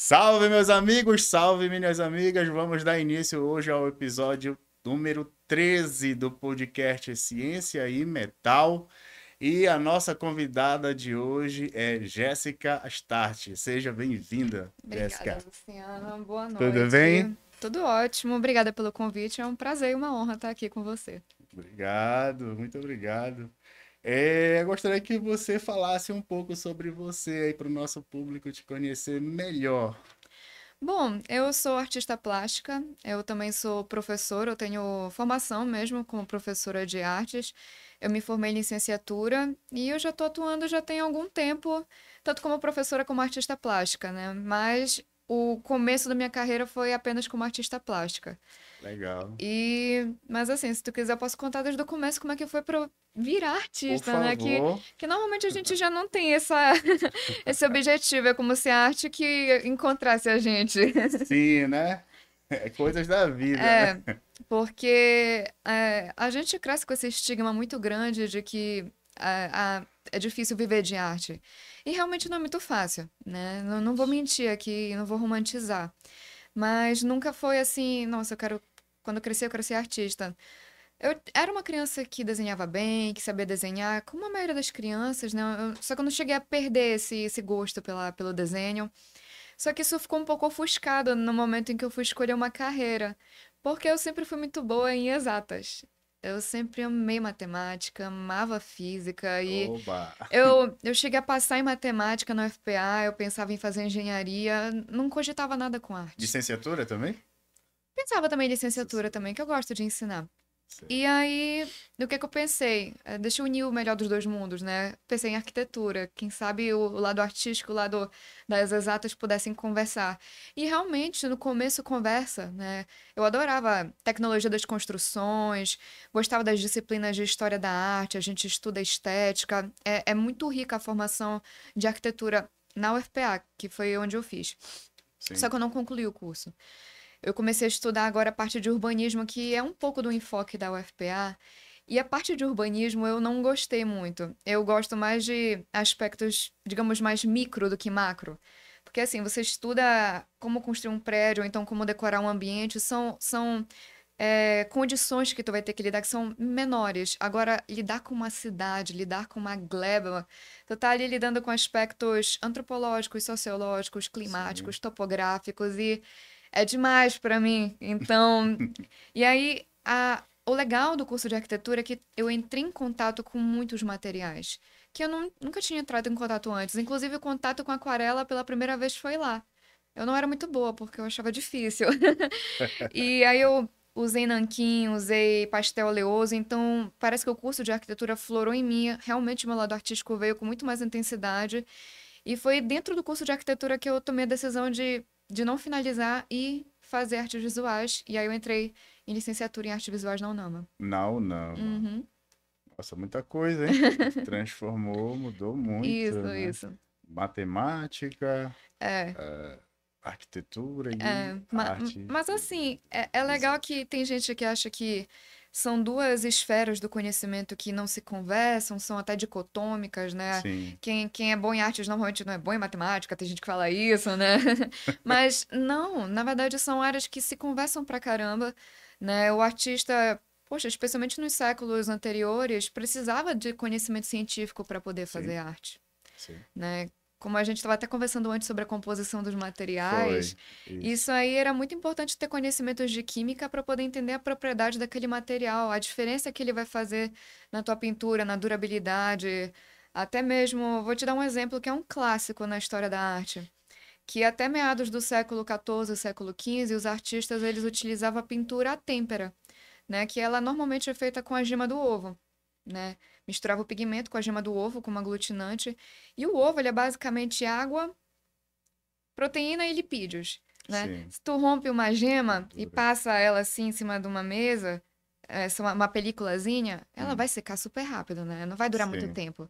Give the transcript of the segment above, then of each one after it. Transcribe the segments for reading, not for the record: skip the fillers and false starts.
Salve, meus amigos, salve, minhas amigas. Vamos dar início hoje ao episódio número 13 do podcast Ciência e Metal. E a nossa convidada de hoje é Jéssica Astarte. Seja bem-vinda, Obrigada, Jéssica. Luciana. Boa Tudo bem? noite. Tudo ótimo. Obrigada pelo convite. É um prazer e uma honra estar aqui com você. Obrigado, muito obrigado. Eu gostaria que você falasse um pouco sobre você aí para o nosso público te conhecer melhor. Bom, eu sou artista plástica, eu também sou professora, eu tenho formação mesmo como professora de artes. Eu me formei em licenciatura e eu já estou atuando já tem algum tempo, tanto como professora como artista plástica, né? Mas o começo da minha carreira foi apenas como artista plástica. Legal. Mas assim, se tu quiser, eu posso contar desde o começo como é que foi pra eu virar Por artista, né? favor. Que normalmente a gente já não tem esse objetivo, é como se a arte que encontrasse a gente. Sim, né? É coisas da vida, né? É, porque a gente cresce com esse estigma muito grande de que é difícil viver de arte. E realmente não é muito fácil, né? Não vou mentir aqui, não vou romantizar. Mas nunca foi assim, nossa, quando eu crescer, eu quero ser artista. Eu era uma criança que desenhava bem, que sabia desenhar, como a maioria das crianças, né? Só que eu não cheguei a perder esse gosto pelo desenho. Só que isso ficou um pouco ofuscado no momento em que eu fui escolher uma carreira, porque eu sempre fui muito boa em exatas. Eu sempre amei matemática, amava física e Oba! eu cheguei a passar em matemática no FPA, eu pensava em fazer engenharia, não cogitava nada com arte. Licenciatura também? Pensava também em licenciatura Licenciatura. também, que eu gosto de ensinar. Sei. E aí, do que eu pensei? Deixa eu unir o melhor dos dois mundos, né? Pensei em arquitetura. Quem sabe o lado artístico, o lado das exatas pudessem conversar. E realmente, no começo, conversa, né? Eu adorava tecnologia das construções, gostava das disciplinas de história da arte, a gente estuda estética. É muito rica a formação de arquitetura na UFPA, que foi onde eu fiz. Só Sim. que eu não concluí o curso. Eu comecei a estudar agora a parte de urbanismo, que é um pouco do enfoque da UFPA. E a parte de urbanismo eu não gostei muito. Eu gosto mais de aspectos, digamos, mais micro do que macro. Porque assim, você estuda como construir um prédio, ou então como decorar um ambiente, são condições que tu vai ter que lidar que são menores. Agora, lidar com uma cidade, lidar com uma gleba, tu tá ali lidando com aspectos antropológicos, sociológicos, Sim. climáticos, topográficos e é demais para mim. Então, e aí o legal do curso de arquitetura é que eu entrei em contato com muitos materiais que eu nunca tinha entrado em contato antes. Inclusive, o contato com aquarela pela primeira vez foi lá. Eu não era muito boa porque eu achava difícil. E aí eu usei nanquim, usei pastel oleoso, então parece que o curso de arquitetura florou em mim. Realmente meu lado artístico veio com muito mais intensidade. E foi dentro do curso de arquitetura que eu tomei a decisão de não finalizar e fazer artes visuais. E aí eu entrei em licenciatura em artes visuais na UNAMA. Não, não, mano. Uhum. Nossa, muita coisa, hein? Transformou, mudou muito, Isso, né? isso. Matemática, É. arquitetura e arte Mas assim, é legal visual. que tem gente que acha que são duas esferas do conhecimento que não se conversam, são até dicotômicas, né? Sim, Quem é bom em artes normalmente não é bom em matemática, tem gente que fala isso, né? Mas não, na verdade são áreas que se conversam pra caramba, né? O artista, poxa, especialmente nos séculos anteriores, precisava de conhecimento científico para poder fazer sim, arte, sim. né? Como a gente estava até conversando antes sobre a composição dos materiais, Foi isso. isso aí era muito importante ter conhecimentos de química para poder entender a propriedade daquele material, a diferença que ele vai fazer na tua pintura, na durabilidade. Até mesmo, vou te dar um exemplo que é um clássico na história da arte, que até meados do século XIV, século XV, os artistas eles utilizavam a pintura à têmpera, né? Que ela normalmente é feita com a gema do ovo, né? Misturava o pigmento com a gema do ovo como aglutinante. E o ovo, ele é basicamente água, proteína e lipídios, né? Sim, Se tu rompe uma gema e gordura. passa ela assim em cima de uma mesa, essa uma peliculazinha, ela Hum, vai secar super rápido, né? Não vai durar muito sim, tempo.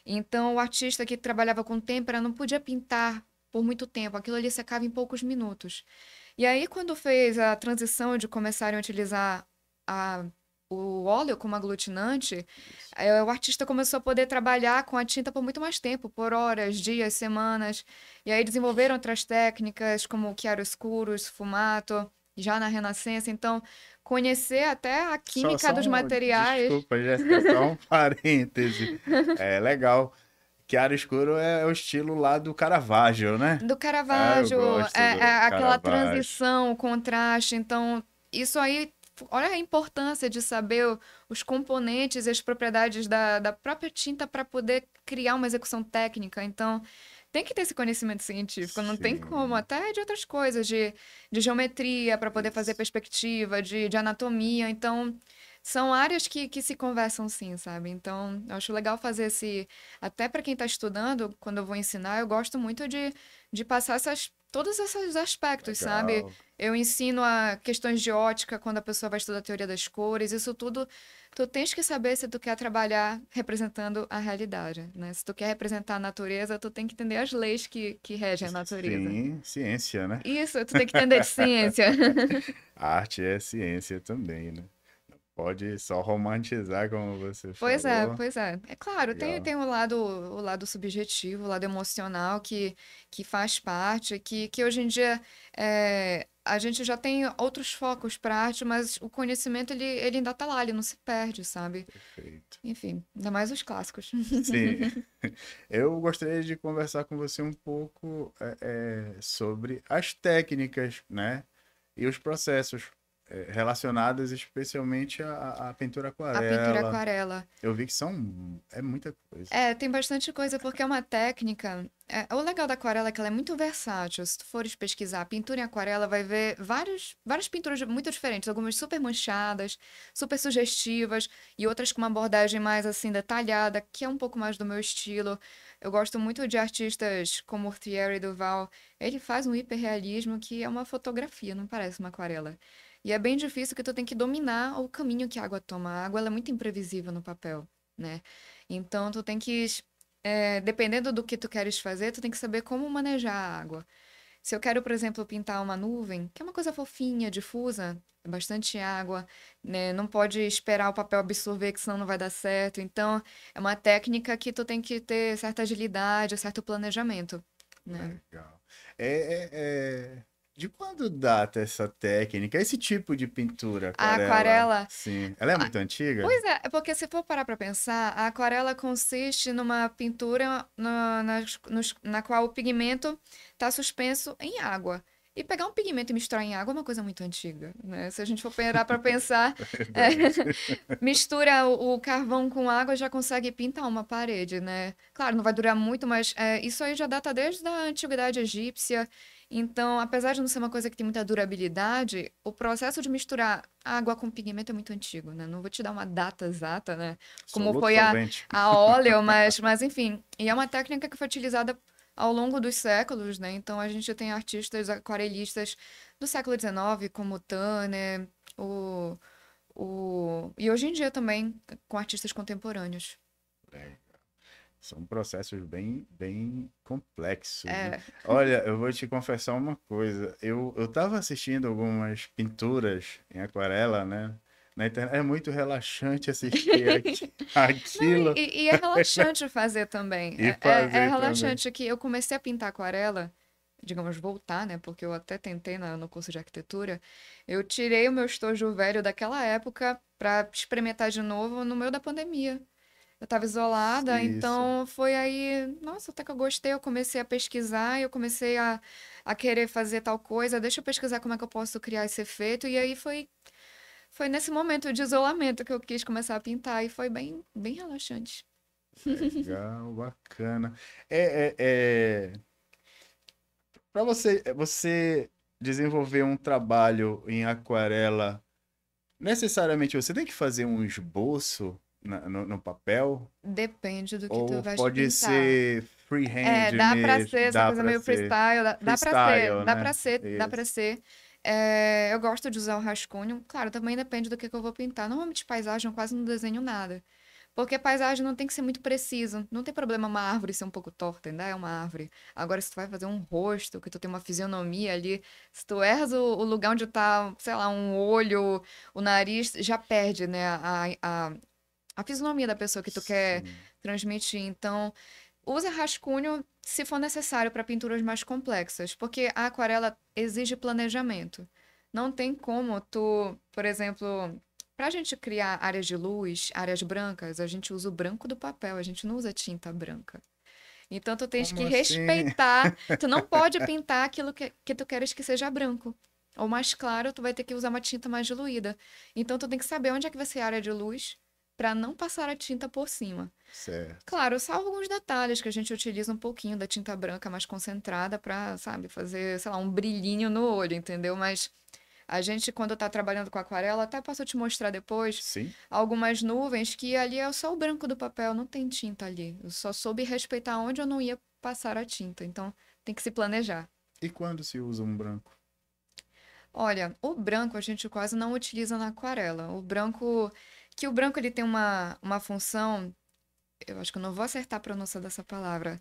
Então, o artista que trabalhava com têmpera não podia pintar por muito tempo, aquilo ali secava em poucos minutos. E aí, quando fez a transição de começarem a utilizar a o óleo como aglutinante, Isso. o artista começou a poder trabalhar com a tinta por muito mais tempo, por horas, dias, semanas. E aí desenvolveram outras técnicas, como o chiaroscuro, esfumato, já na Renascença. Então, conhecer até a química dos materiais Desculpa, Jéssica, só um parêntese. É legal. Chiaro escuro é o estilo lá do Caravaggio, né? do É, eu Caravaggio, gosto do aquela Caravaggio. transição, o contraste. Então, isso aí, olha a importância de saber os componentes e as propriedades da própria tinta para poder criar uma execução técnica. Então, tem que ter esse conhecimento científico, não tem como, Sim, até de outras coisas, de geometria para poder fazer isso. perspectiva, de anatomia. Então, são áreas que se conversam sim, sabe? Então, eu acho legal fazer esse. Até para quem está estudando, quando eu vou ensinar, eu gosto muito de passar todos esses aspectos, sabe? Legal. Eu ensino a questões de ótica quando a pessoa vai estudar a teoria das cores, isso tudo tu tens que saber se tu quer trabalhar representando a realidade, né? Se tu quer representar a natureza, tu tem que entender as leis que regem a natureza. Sim, ciência, né? Isso, tu tem que entender de ciência. Arte é ciência também, né? Pode só romantizar, como você Pois é, falou. pois é. É claro, tem, Legal. tem o lado subjetivo, o lado emocional que faz parte, que hoje em dia a gente já tem outros focos para arte, mas o conhecimento ele ainda tá lá, ele não se perde, sabe? Perfeito. Enfim, ainda mais os clássicos. Sim, eu gostaria de conversar com você um pouco sobre as técnicas, né? E os processos relacionados especialmente à pintura A pintura aquarela. aquarela. Eu vi que é muita coisa. Tem bastante coisa porque é uma técnica. O legal da aquarela é que ela é muito versátil. Se tu fores pesquisar pintura em aquarela, vai ver várias pinturas muito diferentes, algumas super manchadas, super sugestivas e outras com uma abordagem mais assim detalhada, que é um pouco mais do meu estilo. Eu gosto muito de artistas como Thierry Duval. Ele faz um hiperrealismo que é uma fotografia, não parece uma aquarela. E é bem difícil que tu tem que dominar o caminho que a água toma. A água ela é muito imprevisível no papel, né? Então, tu tem que, dependendo do que tu queres fazer, tu tem que saber como manejar a água. Se eu quero, por exemplo, pintar uma nuvem, que é uma coisa fofinha, difusa, bastante água, né? Não pode esperar o papel absorver, que senão não vai dar certo. Então, é uma técnica que tu tem que ter certa agilidade, certo planejamento, né? Legal. É, De quando data essa técnica? Esse tipo de pintura, A aquarela? aquarela. Sim. Ela é muito antiga? Pois é porque se for parar para pensar, a aquarela consiste numa pintura na qual o pigmento está suspenso em água. E pegar um pigmento e misturar em água é uma coisa muito antiga, né? Se a gente for parar para pensar, é, Verdade. mistura o carvão com água já consegue pintar uma parede, né? Claro, não vai durar muito, mas isso aí já data desde a antiguidade egípcia. Então, apesar de não ser uma coisa que tem muita durabilidade, o processo de misturar água com pigmento é muito antigo, né? Não vou te dar uma data exata, né? Como Soluto foi solvente. a óleo, mas enfim. E é uma técnica que foi utilizada ao longo dos séculos, né? Então, a gente tem artistas aquarelistas do século XIX, como Turner, o, e hoje em dia também com artistas contemporâneos. É, são processos bem complexos, né? É, Olha, eu vou te confessar uma coisa. Eu tava assistindo algumas pinturas em aquarela, né? Na internet. É muito relaxante assistir não, aquilo e é relaxante fazer também. e É fazer também. relaxante que eu comecei a pintar aquarela, digamos, voltar, né? Porque eu até tentei no curso de arquitetura. Eu tirei o meu estojo velho daquela época para experimentar de novo no meio da pandemia. Eu estava isolada, Isso. então foi aí, nossa, até que eu gostei, eu comecei a pesquisar, eu comecei a querer fazer tal coisa, deixa eu pesquisar como é que eu posso criar esse efeito, e aí foi nesse momento de isolamento que eu quis começar a pintar, e foi bem relaxante. Legal, bacana. É, é, é... Para você desenvolver um trabalho em aquarela, necessariamente você tem que fazer um esboço no papel? Depende do que tu Ou vais pode pintar. ser freehand Dá pra mesmo? ser essa Dá coisa para meio ser freestyle, dá pra ser, freestyle, né? dá pra Isso. ser. Eu gosto de usar o rascunho, claro, também depende do que eu vou pintar. Normalmente paisagem eu quase não desenho nada. Porque paisagem não tem que ser muito preciso. Não tem problema uma árvore ser um pouco torta, ainda é uma árvore. Agora, se tu vai fazer um rosto, que tu tem uma fisionomia ali, se tu erras o lugar onde tá, sei lá, um olho, o nariz, já perde, né, a fisionomia da pessoa que tu quer Sim. transmitir. Então, usa rascunho se for necessário para pinturas mais complexas, porque a aquarela exige planejamento. Não tem como tu, por exemplo, para a gente criar áreas de luz, áreas brancas, a gente usa o branco do papel, a gente não usa tinta branca. Então tu tens Como que assim? respeitar, tu não pode pintar aquilo que tu queres que seja branco. Ou mais claro, tu vai ter que usar uma tinta mais diluída. Então tu tem que saber onde é que vai ser a área de luz para não passar a tinta por cima. Certo. Claro, salvo alguns detalhes que a gente utiliza um pouquinho da tinta branca mais concentrada para, sabe, fazer, sei lá, um brilhinho no olho, entendeu? Mas a gente, quando tá trabalhando com aquarela, até posso te mostrar depois Sim. algumas nuvens que ali é só o branco do papel, não tem tinta ali. Eu só soube respeitar onde eu não ia passar a tinta, então tem que se planejar. E quando se usa um branco? Olha, o branco a gente quase não utiliza na aquarela. O branco ele tem uma função, eu acho que eu não vou acertar a pronúncia dessa palavra.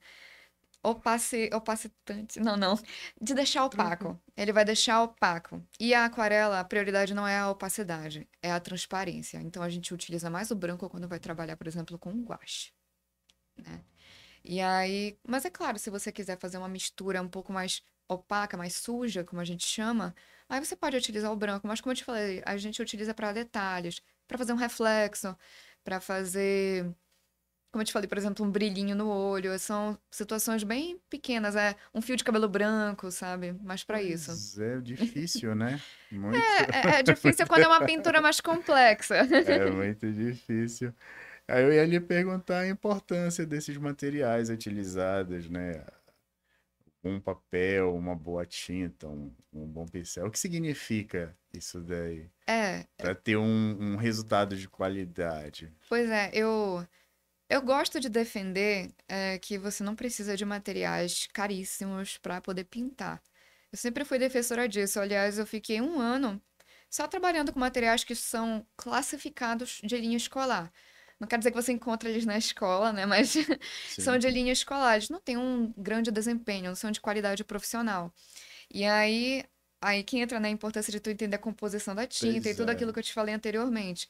Opacitante, não, de deixar Tranquilo. opaco. Ele vai deixar opaco. E a aquarela, a prioridade não é a opacidade, é a transparência. Então a gente utiliza mais o branco quando vai trabalhar, por exemplo, com guache, né? E aí, mas é claro, se você quiser fazer uma mistura um pouco mais opaca, mais suja, como a gente chama, aí você pode utilizar o branco, mas como eu te falei, a gente utiliza para detalhes, para fazer um reflexo, para fazer, como eu te falei, por exemplo, um brilhinho no olho. São situações bem pequenas, é um fio de cabelo branco, sabe? Mas para isso. Pois é, difícil, né? Muito, É difícil quando é uma pintura mais complexa. é muito difícil. Aí eu ia lhe perguntar a importância desses materiais utilizados, né? Um papel, uma boa tinta, um bom pincel. O que significa isso daí? É, Para ter um resultado de qualidade. pois é, eu gosto de defender que você não precisa de materiais caríssimos para poder pintar. Eu sempre fui defensora disso. Aliás, eu fiquei um ano só trabalhando com materiais que são classificados de linha escolar. Não quer dizer que você encontra eles na escola, né? Mas são Sim. de linha escolar. Eles não têm um grande desempenho, não são de qualidade profissional. E aí que entra na importância de tu entender a composição da tinta e Pois tudo é. aquilo que eu te falei anteriormente.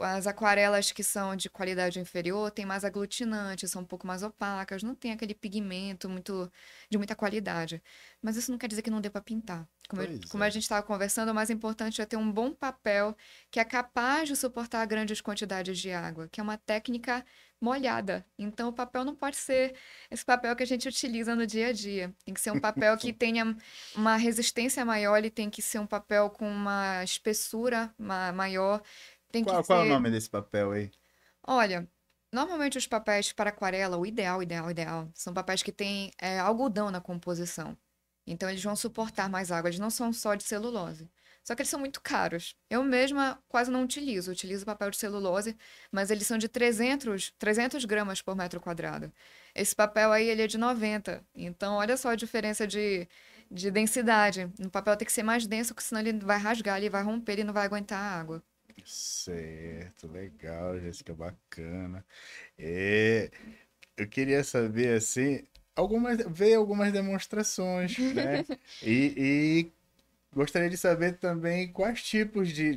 As aquarelas que são de qualidade inferior têm mais aglutinante, são um pouco mais opacas, não tem aquele pigmento de muita qualidade. Mas isso não quer dizer que não dê para pintar. Pois Como a é. gente estava conversando, o mais importante é ter um bom papel que é capaz de suportar grandes quantidades de água, que é uma técnica molhada. Então, o papel não pode ser esse papel que a gente utiliza no dia a dia. Tem que ser um papel que tenha uma resistência maior, ele tem que ser um papel com uma espessura maior. Tem que Qual é o ser. nome desse papel aí? Olha, normalmente os papéis para aquarela, o ideal, são papéis que têm algodão na composição. Então eles vão suportar mais água, eles não são só de celulose. Só que eles são muito caros. Eu mesma quase não utilizo, utilizo papel de celulose, mas eles são de 300 gramas por metro quadrado. Esse papel aí, ele é de 90. Então, olha só a diferença de densidade. O papel tem que ser mais denso, porque senão ele vai rasgar, ele vai romper, ele não vai aguentar a água. Certo, legal, Jéssica, bacana. É, eu queria saber, assim, ver algumas demonstrações, né? E gostaria de saber também quais tipos de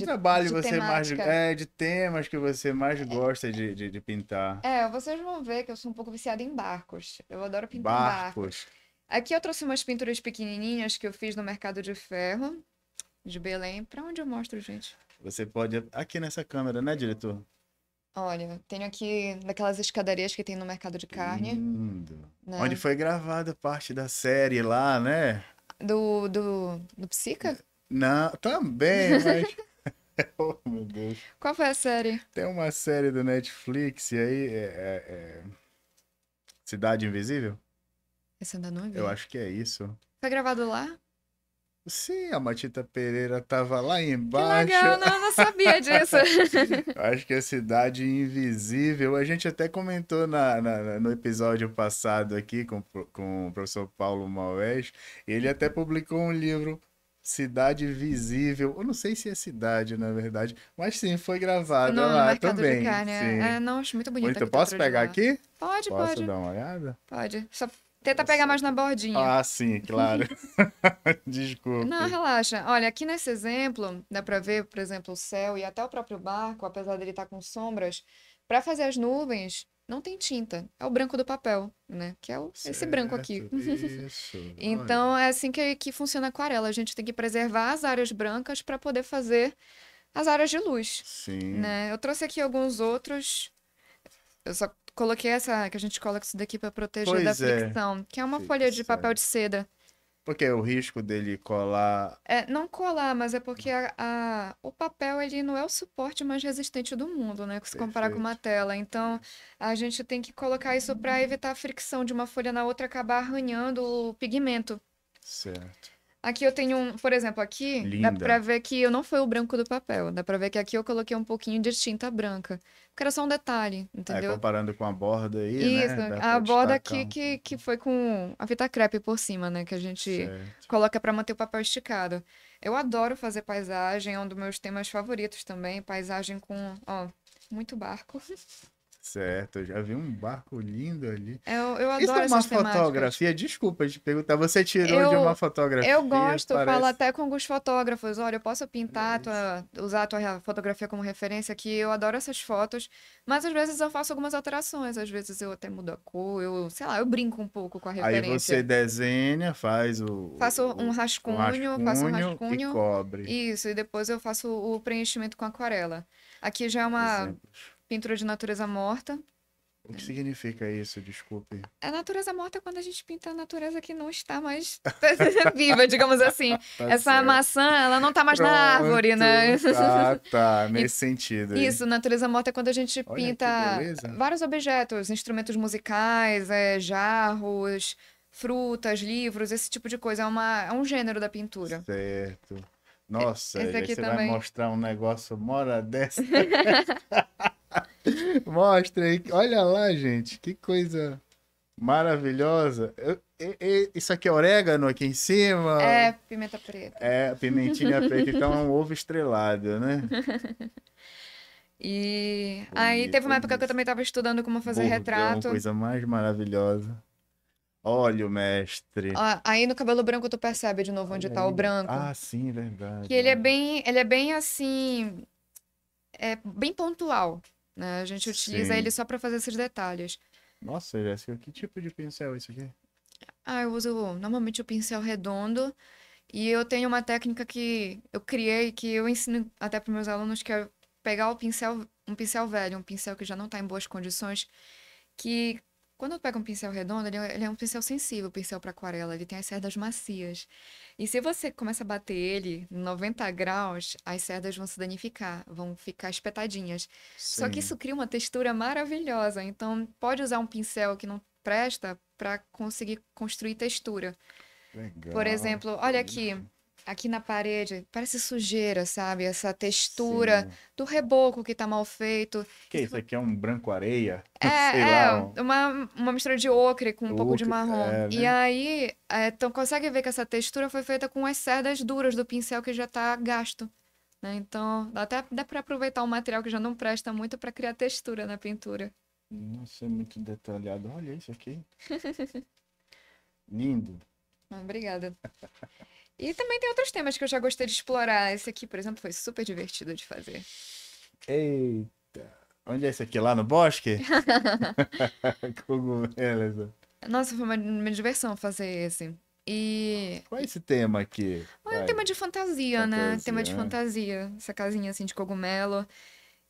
trabalho De você mais, temática. de temas que você mais gosta de pintar. Vocês vão ver que eu sou um pouco viciada em barcos. Eu adoro pintar barcos. Barcos. Aqui eu trouxe umas pinturas pequenininhas que eu fiz no Mercado de Ferro, de Belém. Pra onde eu mostro, gente? Você pode, aqui nessa câmera, né, diretor? Olha, tenho aqui daquelas escadarias que tem no Mercado de Carne, Lindo. Onde né? foi gravada parte da série lá, né? Do Psica? Não, também, mas. Oh, meu Deus. Qual foi a série? Tem uma série do Netflix e aí, Cidade Invisível? Esse eu ainda não Eu vi. acho que é isso. Foi gravado lá? Sim, a Matita Pereira tava lá Que embaixo. legal, não, eu não sabia disso. Acho que é Cidade Invisível. A gente até comentou no episódio passado aqui com o professor Paulo Maués. Ele até publicou um livro Cidade Visível. Eu não sei se é cidade, na verdade, mas sim, foi gravada No lá mercado de também. carne. Sim. Não, acho muito bonita a Muito. Posso arquitetura de pegar lá. aqui? Pode, Posso pode, dar uma olhada? pode. Só tenta pegar Nossa. mais na bordinha. Ah, sim, claro. Não, Desculpe. relaxa. Olha, aqui nesse exemplo, dá pra ver, por exemplo, o céu e até o próprio barco, apesar dele estar com sombras, para fazer as nuvens, não tem tinta. É o branco do papel, né? Que é esse branco aqui. Certo, isso. Olha. Então, é assim que funciona a aquarela. A gente tem que preservar as áreas brancas para poder fazer as áreas de luz, Sim. né? Eu trouxe aqui alguns outros. Eu só coloquei essa, que a gente coloca isso daqui para proteger da Pois é. fricção, que é uma folha de Fixa. papel de seda. Porque o risco dele colar. Não colar, mas é porque o papel ele não é o suporte mais resistente do mundo, né? Se comparar com uma Perfeito. tela. Então, a gente tem que colocar isso para evitar a fricção de uma folha na outra acabar arranhando o pigmento. Certo. Aqui eu tenho por exemplo, aqui dá pra Linda. ver que não foi o branco do papel. Dá pra ver que aqui eu coloquei um pouquinho de tinta branca. Porque era só um detalhe, É, entendeu? comparando com a borda aí, Isso, né? Dá a pra borda destacar aqui um que pouco. foi com a fita crepe por cima, né? Que a gente Certo. coloca pra manter o papel esticado. Eu adoro fazer paisagem, é um dos meus temas favoritos também. Paisagem com, ó, muito barco. Certo. Eu já vi um barco lindo ali. Eu Isso é adoro uma essas temáticas. fotografia? Desculpa te perguntar. Você tirou de uma Eu fotografia? gosto, falo Parece. até com alguns fotógrafos, olha, eu posso pintar, Olha isso. usar a tua fotografia como referência, que eu adoro essas fotos, mas às vezes eu faço algumas alterações, às vezes eu até mudo a cor, sei lá, eu brinco um pouco com a Aí você referência. desenha, faz Faço o faço um rascunho e rascunho, cobre. isso, e depois eu faço o preenchimento com aquarela. Aqui já é uma Exemplos. pintura de natureza morta. O que significa isso? Desculpe. A natureza morta é quando a gente pinta a natureza que não está mais viva, digamos assim. Tá Essa certo. maçã, ela não está mais na árvore, né? Pronto. Tá, tá. E- Nesse sentido aí. Isso, natureza morta é quando a gente Olha que pinta beleza. vários objetos, instrumentos musicais, jarros, frutas, livros, esse tipo de coisa. É um gênero da pintura. Certo. Nossa, Esse aí aqui você vai também. mostrar um negócio mora dessa. Mostra aí. Olha lá, gente. Que coisa maravilhosa. Isso aqui é orégano aqui em cima. É pimenta preta. É pimentinha preta, então é um ovo estrelado, né? E aí teve Bonito uma época que eu isso. também estava estudando como fazer Bordão, retrato. coisa mais maravilhosa. Olha o mestre. Aí no cabelo branco tu percebe de novo onde Olha tá o aí. branco. Ah, sim, Que verdade. Olha. ele é bem assim, é bem pontual, né? A gente utiliza ele Sim. só para fazer esses detalhes. Nossa, Jéssica, que tipo de pincel é isso aqui? Eu uso normalmente o pincel redondo e eu tenho uma técnica que eu criei que eu ensino até para meus alunos que é pegar um pincel velho, um pincel que já não está em boas condições, que quando eu pego um pincel redondo, ele é um pincel sensível, pincel para aquarela, ele tem as cerdas macias. E se você começa a bater ele em 90 graus, as cerdas vão se danificar, vão ficar espetadinhas. Só que Sim. isso cria uma textura maravilhosa, então pode usar um pincel que não presta para conseguir construir textura. Por Legal. exemplo, olha aqui, Isso. aqui na parede, parece sujeira, sabe? Essa textura Sim. do reboco que tá mal feito. Que isso aqui é um branco areia? É, Sei é lá, um uma mistura de ocre com um pouco de marrom. é, E né? aí, então consegue ver que essa textura foi feita com as cerdas duras do pincel que já tá gasto, né? Então, dá para aproveitar um material que já não presta muito para criar textura na pintura. Nossa, é muito detalhado. Olha isso aqui. Lindo. Obrigada. E também tem outros temas que eu já gostei de explorar. Esse aqui, por exemplo, foi super divertido de fazer. Eita. Onde é esse aqui? Lá no bosque? Cogumelos. Nossa, foi uma diversão fazer esse. E Qual é esse tema aqui? é um Vai, tema de fantasia, né? Tema fantasia, de né? fantasia. Essa casinha assim de cogumelo.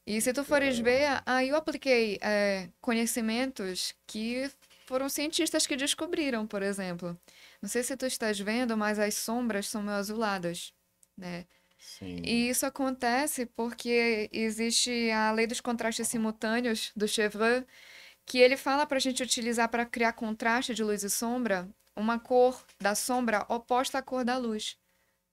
E se tu fores ver, aí eu apliquei conhecimentos que foram cientistas que descobriram, por exemplo. Não sei se tu estás vendo, mas as sombras são meio azuladas, né? Sim. E isso acontece porque existe a lei dos contrastes simultâneos do Chevreul, que ele fala para a gente utilizar para criar contraste de luz e sombra uma cor da sombra oposta à cor da luz.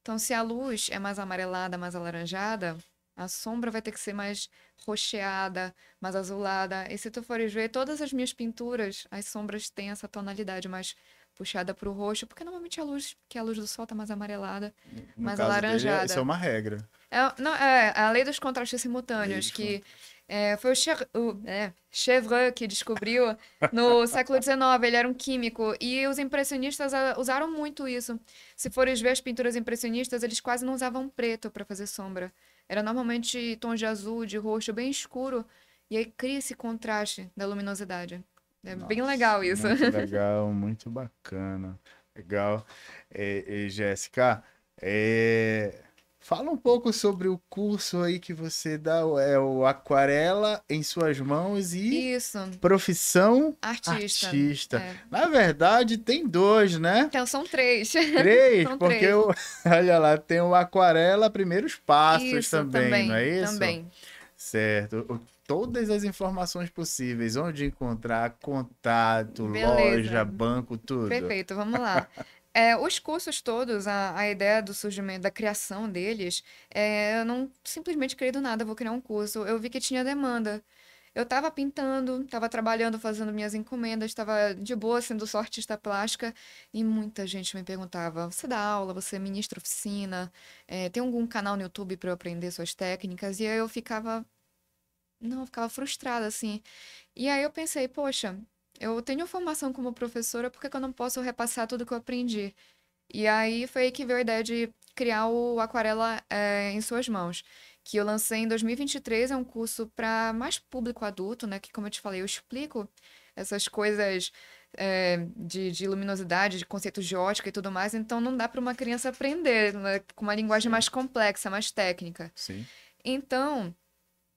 Então, se a luz é mais amarelada, mais alaranjada, a sombra vai ter que ser mais roxeada, mais azulada. E se tu fores ver, todas as minhas pinturas, as sombras têm essa tonalidade mais puxada para o roxo, porque normalmente a luz do sol tá mais amarelada, No mais caso dele, isso é alaranjada. uma regra. Não, é a lei dos contrastes Lei simultâneos, dos que foi Chevreul que descobriu no século XIX. Ele era um químico e os impressionistas usaram muito isso. Se fores ver as pinturas impressionistas, eles quase não usavam preto para fazer sombra. Era normalmente tons de azul, de roxo, bem escuro, e aí cria esse contraste da luminosidade. É bem Nossa, legal isso. muito legal, muito bacana. Legal. Jéssica, é, fala um pouco sobre o curso aí que você dá, é o Aquarela em Suas Mãos e Isso, Profissão artista. Artista. É. Na verdade, tem dois, né? Então são três. Três, São porque três. olha lá, tem o Aquarela Primeiros Passos Isso, também, não é também, isso? também. Certo. Todas as informações possíveis, onde encontrar, contato, loja, Beleza. banco, tudo. Perfeito, vamos lá. Os cursos todos, a ideia do surgimento, da criação deles, eu não simplesmente criei do nada, vou criar um curso. Eu vi que tinha demanda. Eu estava pintando, estava trabalhando, fazendo minhas encomendas, estava de boa sendo só artista plástica e muita gente me perguntava: você dá aula, você ministra oficina, tem algum canal no YouTube para eu aprender suas técnicas? E aí eu ficava, não, eu ficava frustrada assim. E aí eu pensei, poxa, eu tenho formação como professora, por que que eu não posso repassar tudo que eu aprendi? E aí foi aí que veio a ideia de criar o Aquarela em Suas Mãos, que eu lancei em 2023, é um curso para mais público adulto, né? Que, como eu te falei, eu explico essas coisas de luminosidade, de conceitos de ótica e tudo mais, então não dá para uma criança aprender, né, com uma linguagem Sim, mais complexa, mais técnica. sim, Então,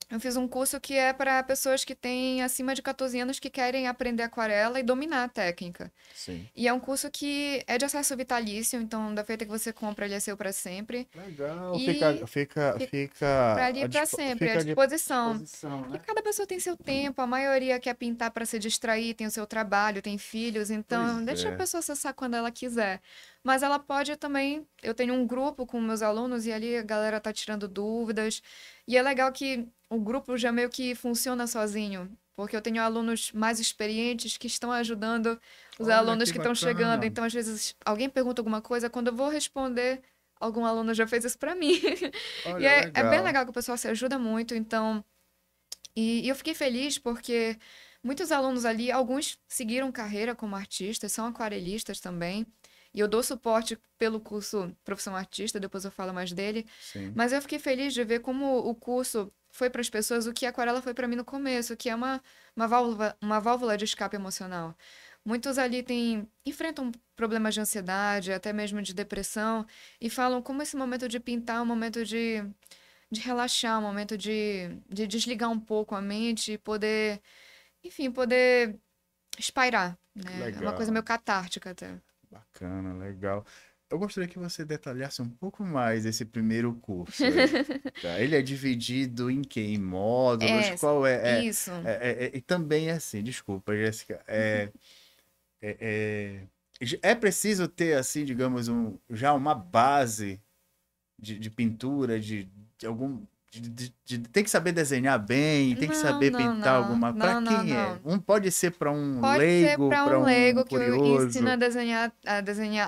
eu fiz um curso que é para pessoas que têm acima de 14 anos que querem aprender aquarela e dominar a técnica. sim. E é um curso que é de acesso vitalício, então da feita que você compra, ele é seu para sempre. Legal, E para ali para sempre, à fica à disposição. disposição, E né? cada pessoa tem seu tempo, a maioria quer pintar para se distrair, tem o seu trabalho, tem filhos, então Pois deixa a é. pessoa acessar quando ela quiser. Mas ela pode também. Eu tenho um grupo com meus alunos e ali a galera tá tirando dúvidas. E é legal que o grupo já meio que funciona sozinho, porque eu tenho alunos mais experientes que estão ajudando os Olha alunos que que estão chegando. bacana. Então, às vezes, alguém pergunta alguma coisa, quando eu vou responder, algum aluno já fez isso para mim. E Olha, é bem legal. legal que o pessoal se ajuda muito, então. E eu fiquei feliz porque muitos alunos ali, alguns seguiram carreira como artistas, são aquarelistas também. E eu dou suporte pelo curso Profissão Artista, depois eu falo mais dele. Sim. Mas eu fiquei feliz de ver como o curso foi para as pessoas o que a aquarela foi para mim no começo, que é uma válvula de escape emocional. Muitos ali enfrentam problemas de ansiedade, até mesmo de depressão, e falam como esse momento de pintar é um momento de relaxar, um momento de desligar um pouco a mente e poder, enfim, poder espairar, né? É uma coisa Legal. meio catártica até. Bacana, legal. Eu gostaria que você detalhasse um pouco mais esse primeiro curso aí. Tá? Ele é dividido em quê? Em módulos? É, Qual isso. e também é assim, desculpa, Jéssica. É preciso ter, assim, digamos, já uma base de pintura, de algum. Tem que saber desenhar bem, tem que Não, saber não, pintar não, alguma. Para não, não, quem é? não. Um pode ser para um Pode ser leigo, para para um um leigo que eu ensino curioso.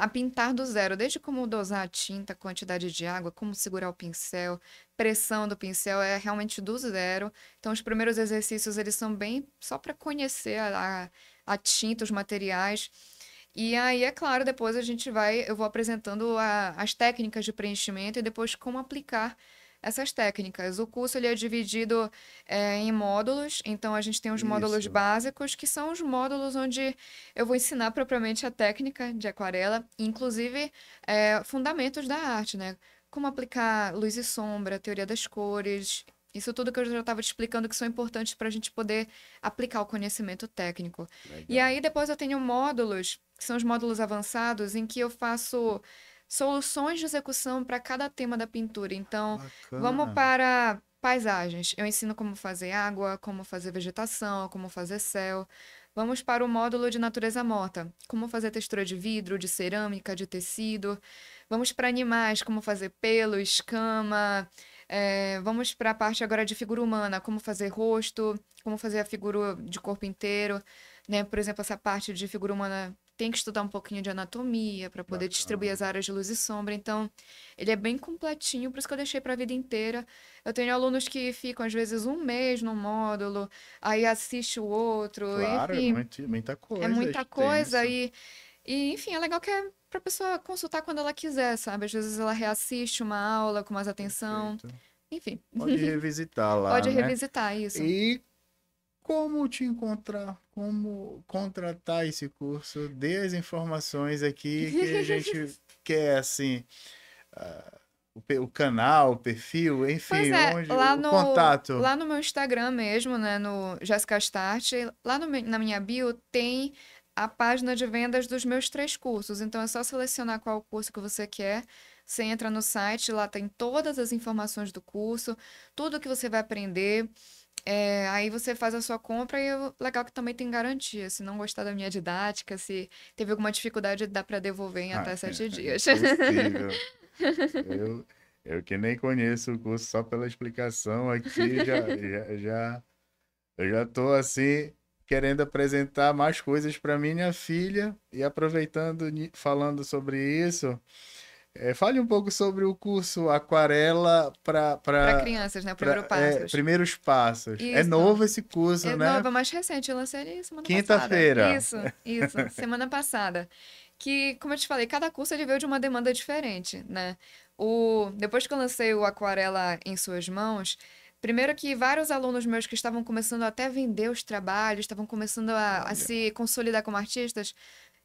a pintar do zero, desde como dosar a tinta, quantidade de água, como segurar o pincel, pressão do pincel, é realmente do zero. Então, os primeiros exercícios, eles são bem só para conhecer a tinta, os materiais. E aí, é claro, depois eu vou apresentando as técnicas de preenchimento e depois como aplicar essas técnicas. O curso ele é dividido em módulos, então a gente tem os módulos Isso. básicos, que são os módulos onde eu vou ensinar propriamente a técnica de aquarela, inclusive fundamentos da arte, né? Como aplicar luz e sombra, teoria das cores. Isso tudo que eu já estava te explicando que são importantes para a gente poder aplicar o conhecimento técnico. E Legal. aí depois eu tenho módulos, que são os módulos avançados, em que eu faço soluções de execução para cada tema da pintura. Então, vamos Bacana. para paisagens. Eu ensino como fazer água, como fazer vegetação, como fazer céu. Vamos para o módulo de natureza morta, como fazer textura de vidro, de cerâmica, de tecido. Vamos para animais, como fazer pelo, escama. Vamos para a parte agora de figura humana, como fazer rosto, como fazer a figura de corpo inteiro, né? Por exemplo, essa parte de figura humana tem que estudar um pouquinho de anatomia para poder distribuir as áreas de luz e sombra. Então, ele é bem completinho, por isso que eu deixei para a vida inteira. Eu tenho alunos que ficam, às vezes, um mês no módulo, aí assiste o outro, Claro, é enfim, muita é coisa, é muita coisa. extenso. Enfim, é legal que é para a pessoa consultar quando ela quiser, sabe? Às vezes ela reassiste uma aula com mais atenção. Perfeito. Enfim, Pode revisitar lá, pode né? revisitar isso. E como te encontrar? Como contratar esse curso? Dê as informações aqui que a gente quer, assim, o canal, o perfil, Pois enfim, é, onde o contato. lá no meu Instagram mesmo, né, no Jessica Start, lá na minha bio tem a página de vendas dos meus 3 cursos. Então é só selecionar qual curso que você quer. Você entra no site, lá tem todas as informações do curso, tudo que você vai aprender. Aí você faz a sua compra e o legal que também tem garantia. Se não gostar da minha didática, se teve alguma dificuldade, dá para devolver em Ah, até 7 dias. impossível. Eu, eu que nem conheço o curso só pela explicação aqui, eu já tô assim querendo apresentar mais coisas para minha filha e aproveitando, falando sobre isso, fale um pouco sobre o curso Aquarela Para crianças, né? O primeiro passos. Primeiros Passos. É Isso. novo esse curso, É né? nova, mais recente. Eu lancei ele semana passada. Quinta-feira. Isso. Semana passada. Que, como eu te falei, cada curso ele veio de uma demanda diferente, né? Depois que eu lancei o Aquarela em suas mãos, primeiro que vários alunos meus que estavam começando até a vender os trabalhos, estavam começando a Olha, se consolidar como artistas.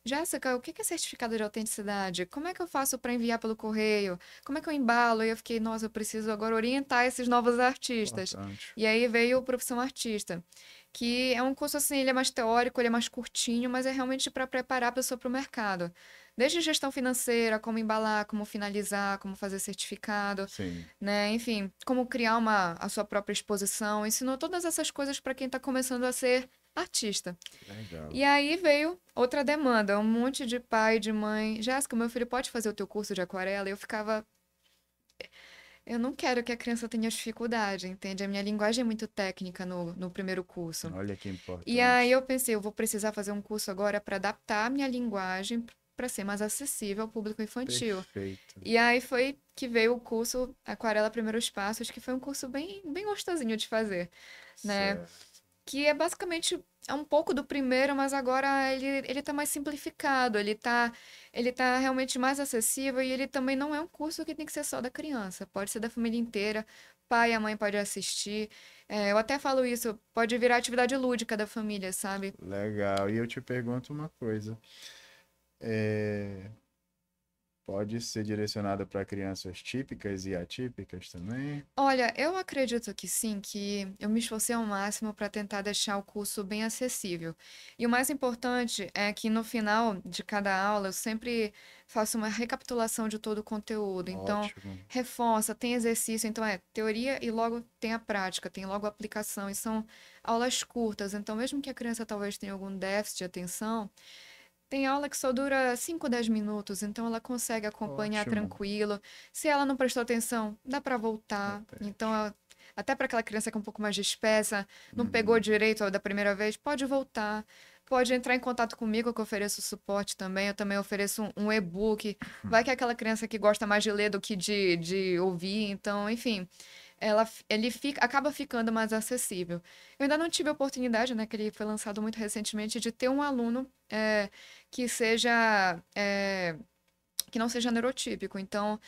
Jéssica, o que é certificado de autenticidade? Como é que eu faço para enviar pelo correio? Como é que eu embalo? E eu fiquei, nossa, eu preciso agora orientar esses novos artistas. importante. E aí veio o Profissão Artista, que é um curso assim, ele é mais teórico, ele é mais curtinho, mas é realmente para preparar a pessoa para o mercado. Desde gestão financeira, como embalar, como finalizar, como fazer certificado, Sim, né? Enfim, como criar a sua própria exposição. Ensinou todas essas coisas para quem está começando a ser artista. legal. E aí veio outra demanda, um monte de pai, de mãe. Jéssica, meu filho pode fazer o teu curso de aquarela? E eu ficava, eu não quero que a criança tenha dificuldade, entende? A minha linguagem é muito técnica no primeiro curso. Olha que E aí importante. eu pensei, eu vou precisar fazer um curso agora para adaptar a minha linguagem para ser mais acessível ao público infantil. Perfeito. E aí foi que veio o curso Aquarela Primeiros Passos, que foi um curso bem gostosinho de fazer, né? Certo. Que é basicamente um pouco do primeiro, mas agora ele tá mais simplificado, ele tá realmente mais acessível e ele também não é um curso que tem que ser só da criança, pode ser da família inteira, pai e a mãe pode assistir. Eu até falo isso, pode virar atividade lúdica da família, sabe? Legal. E eu te pergunto uma coisa. É, pode ser direcionada para crianças típicas e atípicas também? Olha, eu acredito que sim, que eu me esforcei ao máximo para tentar deixar o curso bem acessível. E o mais importante é que no final de cada aula eu sempre faço uma recapitulação de todo o conteúdo. Então, Ótimo. reforça, tem exercício, então é teoria e logo tem a prática, tem logo a aplicação. E são aulas curtas, então mesmo que a criança talvez tenha algum déficit de atenção, tem aula que só dura 5, 10 minutos, então ela consegue acompanhar Ótimo. tranquilo. Se ela não prestou atenção, dá para voltar. Então, Repete. até para aquela criança que é um pouco mais dispersa, não pegou Uhum. direito da primeira vez, pode voltar. Pode entrar em contato comigo, que eu ofereço suporte também. Eu também ofereço um e-book. Vai que é aquela criança que gosta mais de ler do que de ouvir. Então, enfim, acaba ficando mais acessível. Eu ainda não tive a oportunidade, né, que ele foi lançado muito recentemente, de ter um aluno que seja, que não seja neurotípico. Então,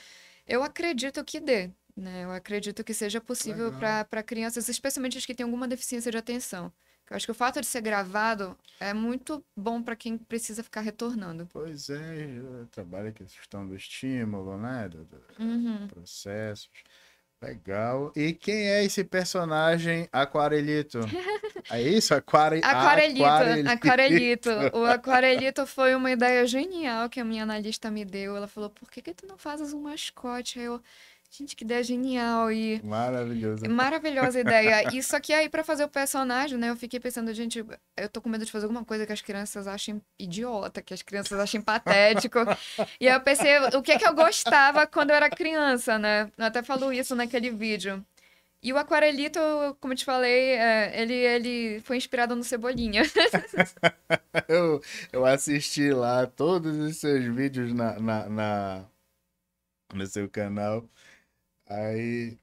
eu acredito que dê, né? Eu acredito que seja possível Legal. para crianças, especialmente as que têm alguma deficiência de atenção. Eu acho que o fato de ser gravado é muito bom para quem precisa ficar retornando. Pois é, eu trabalho com a questão do estímulo, né? Do Uhum. processos. Legal. E quem é esse personagem Aquarelito? É isso? Aquarelito, Aquarelito. aquarelito. O aquarelito foi uma ideia genial que a minha analista me deu. Ela falou: por que que tu não fazes um mascote? Aí eu, gente, que ideia genial. E Maravilhoso. maravilhosa ideia. E só que aí, pra fazer o personagem, né, eu fiquei pensando, gente, eu tô com medo de fazer alguma coisa que as crianças achem idiota, que as crianças achem patético. E aí eu pensei, o que é que eu gostava quando eu era criança, né? Eu até falo isso naquele vídeo. E o Aquarelito, como eu te falei, ele foi inspirado no Cebolinha. Eu assisti lá todos os seus vídeos no seu canal. Aí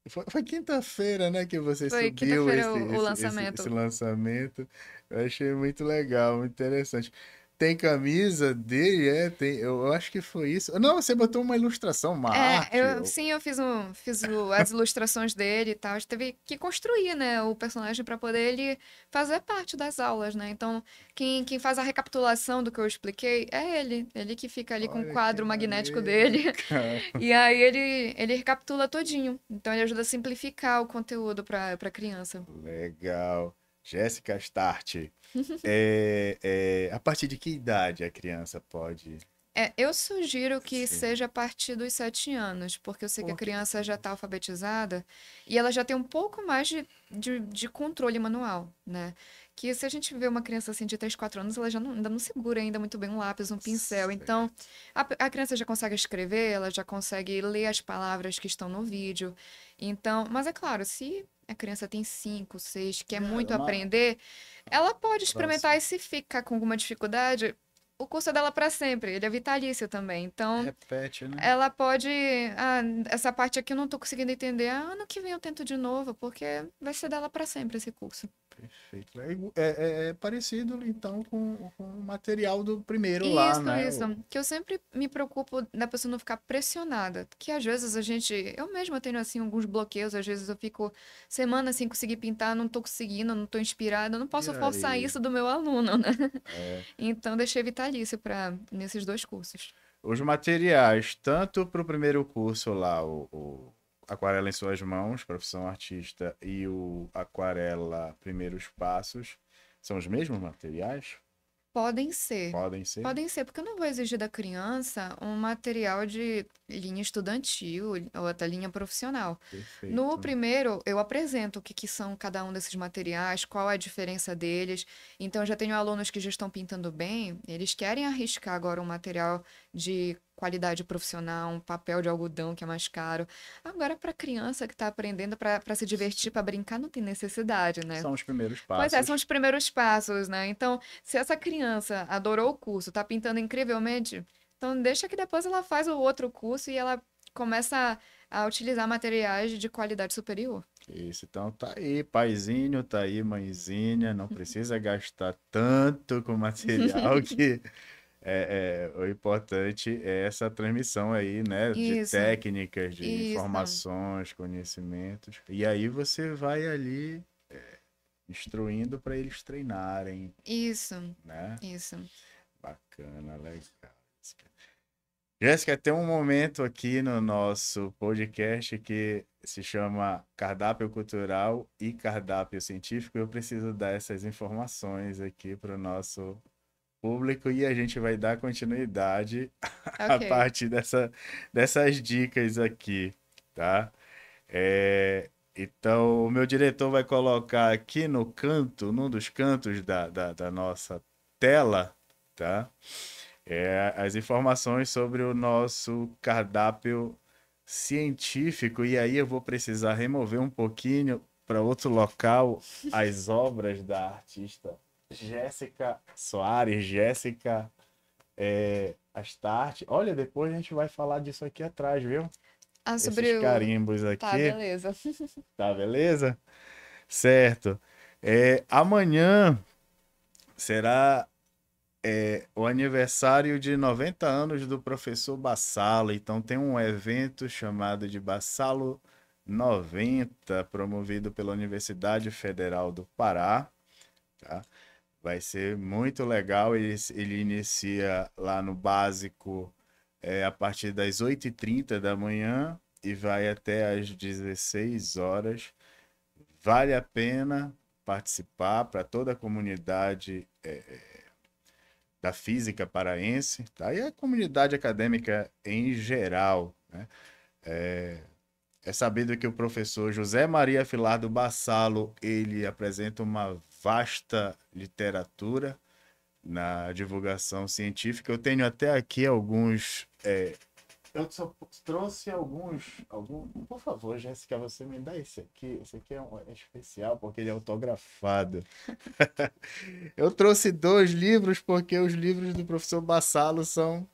foi quinta-feira, né, que você Foi subiu quinta-feira o lançamento. esse lançamento. Eu achei muito legal, muito interessante. Tem camisa dele, tem, eu acho que foi isso. Não, você botou uma ilustração, uma arte. Sim, eu as ilustrações dele e tal. A gente teve que construir, né, o personagem para poder ele fazer parte das aulas, né? Então, quem faz a recapitulação do que eu expliquei é ele. Ele que fica ali com o Olha que quadro magnético maneiro, dele. cara. E aí ele recapitula todinho. Então, ele ajuda a simplificar o conteúdo para criança. Legal. Jéssica Start. A partir de que idade a criança pode? Eu sugiro que Sim. seja a partir dos 7 anos, porque eu sei que a Por que criança já está alfabetizada e ela já tem um pouco mais de controle manual, né? Que se a gente vê uma criança assim de 3, 4 anos, ela já ainda não segura ainda muito bem um lápis, um pincel. Então, certo. a criança já consegue escrever, ela já consegue ler as palavras que estão no vídeo. Então, mas é claro, se a criança tem 5, 6, quer É muito uma aprender, ela pode experimentar próxima. e se ficar com alguma dificuldade, o curso é dela para sempre, ele é vitalício também. Então, Repete, né? ela pode. Ah, essa parte aqui eu não tô conseguindo entender. Ah, ano que vem eu tento de novo, porque vai ser dela para sempre esse curso. Perfeito. É parecido, então, com o material do primeiro lá, Isso, né? isso. Que eu sempre me preocupo da pessoa não ficar pressionada. Que às vezes a gente. Eu mesma tenho, assim, alguns bloqueios. Às vezes eu fico semanas sem conseguir pintar, não tô conseguindo, não tô inspirada. Eu não E posso forçar aí? isso do meu aluno, né? É, Então deixei vitalício para nesses dois cursos. os materiais, tanto para o primeiro curso lá, o Aquarela em Suas Mãos, Profissão Artista, e o Aquarela Primeiros Passos, são os mesmos materiais? Podem ser. Podem ser? Podem ser, porque eu não vou exigir da criança um material de linha estudantil ou até linha profissional. No Perfeito. primeiro, eu apresento o que, que são cada um desses materiais, qual é a diferença deles. Então, eu já tenho alunos que já estão pintando bem, eles querem arriscar agora um material de qualidade profissional, um papel de algodão que é mais caro. Agora, para criança que está aprendendo para se divertir, para brincar, não tem necessidade, né? São os primeiros Pois é, são passos. os primeiros passos, né? Então, se essa criança adorou o curso, tá pintando incrivelmente, então deixa que depois ela faz o outro curso e ela começa a utilizar materiais de qualidade superior. Isso, então tá aí, paizinho, tá aí, mãezinha, não precisa gastar tanto com material que o importante é essa transmissão aí, né, de Isso, técnicas, de isso, informações, conhecimentos. E aí você vai ali instruindo para eles treinarem, isso, né? isso. Bacana, legal. Jéssica, tem um momento aqui no nosso podcast que se chama Cardápio Cultural e Cardápio Científico. Eu preciso dar essas informações aqui para o nosso público e a gente vai dar continuidade a Ok. partir dessas dicas aqui, tá? Então, o meu diretor vai colocar aqui no canto, num dos cantos da nossa tela, tá? As informações sobre o nosso cardápio científico. E aí eu vou precisar remover um pouquinho para outro local as obras da artista Jéssica Soares, Jéssica Astarte. Olha, depois a gente vai falar disso aqui atrás, viu? Ah, Esses sobre o. carimbos Tá, aqui, beleza. tá beleza? Certo. Amanhã será o aniversário de 90 anos do professor Bassalo. Então tem um evento chamado de Bassalo 90, promovido pela Universidade Federal do Pará, tá? Vai ser muito legal. Ele inicia lá no básico a partir das 8h30 da manhã e vai até às 16 horas. Vale a pena participar para toda a comunidade da física paraense, tá? E a comunidade acadêmica em geral, né? É sabido que o professor José Maria Filardo Bassalo, ele apresenta uma vasta literatura na divulgação científica. Eu tenho até aqui alguns Eu só trouxe Por favor, Jéssica, você me dá esse aqui. Esse aqui é especial porque ele é autografado. Eu trouxe 2 livros porque os livros do professor Bassalo são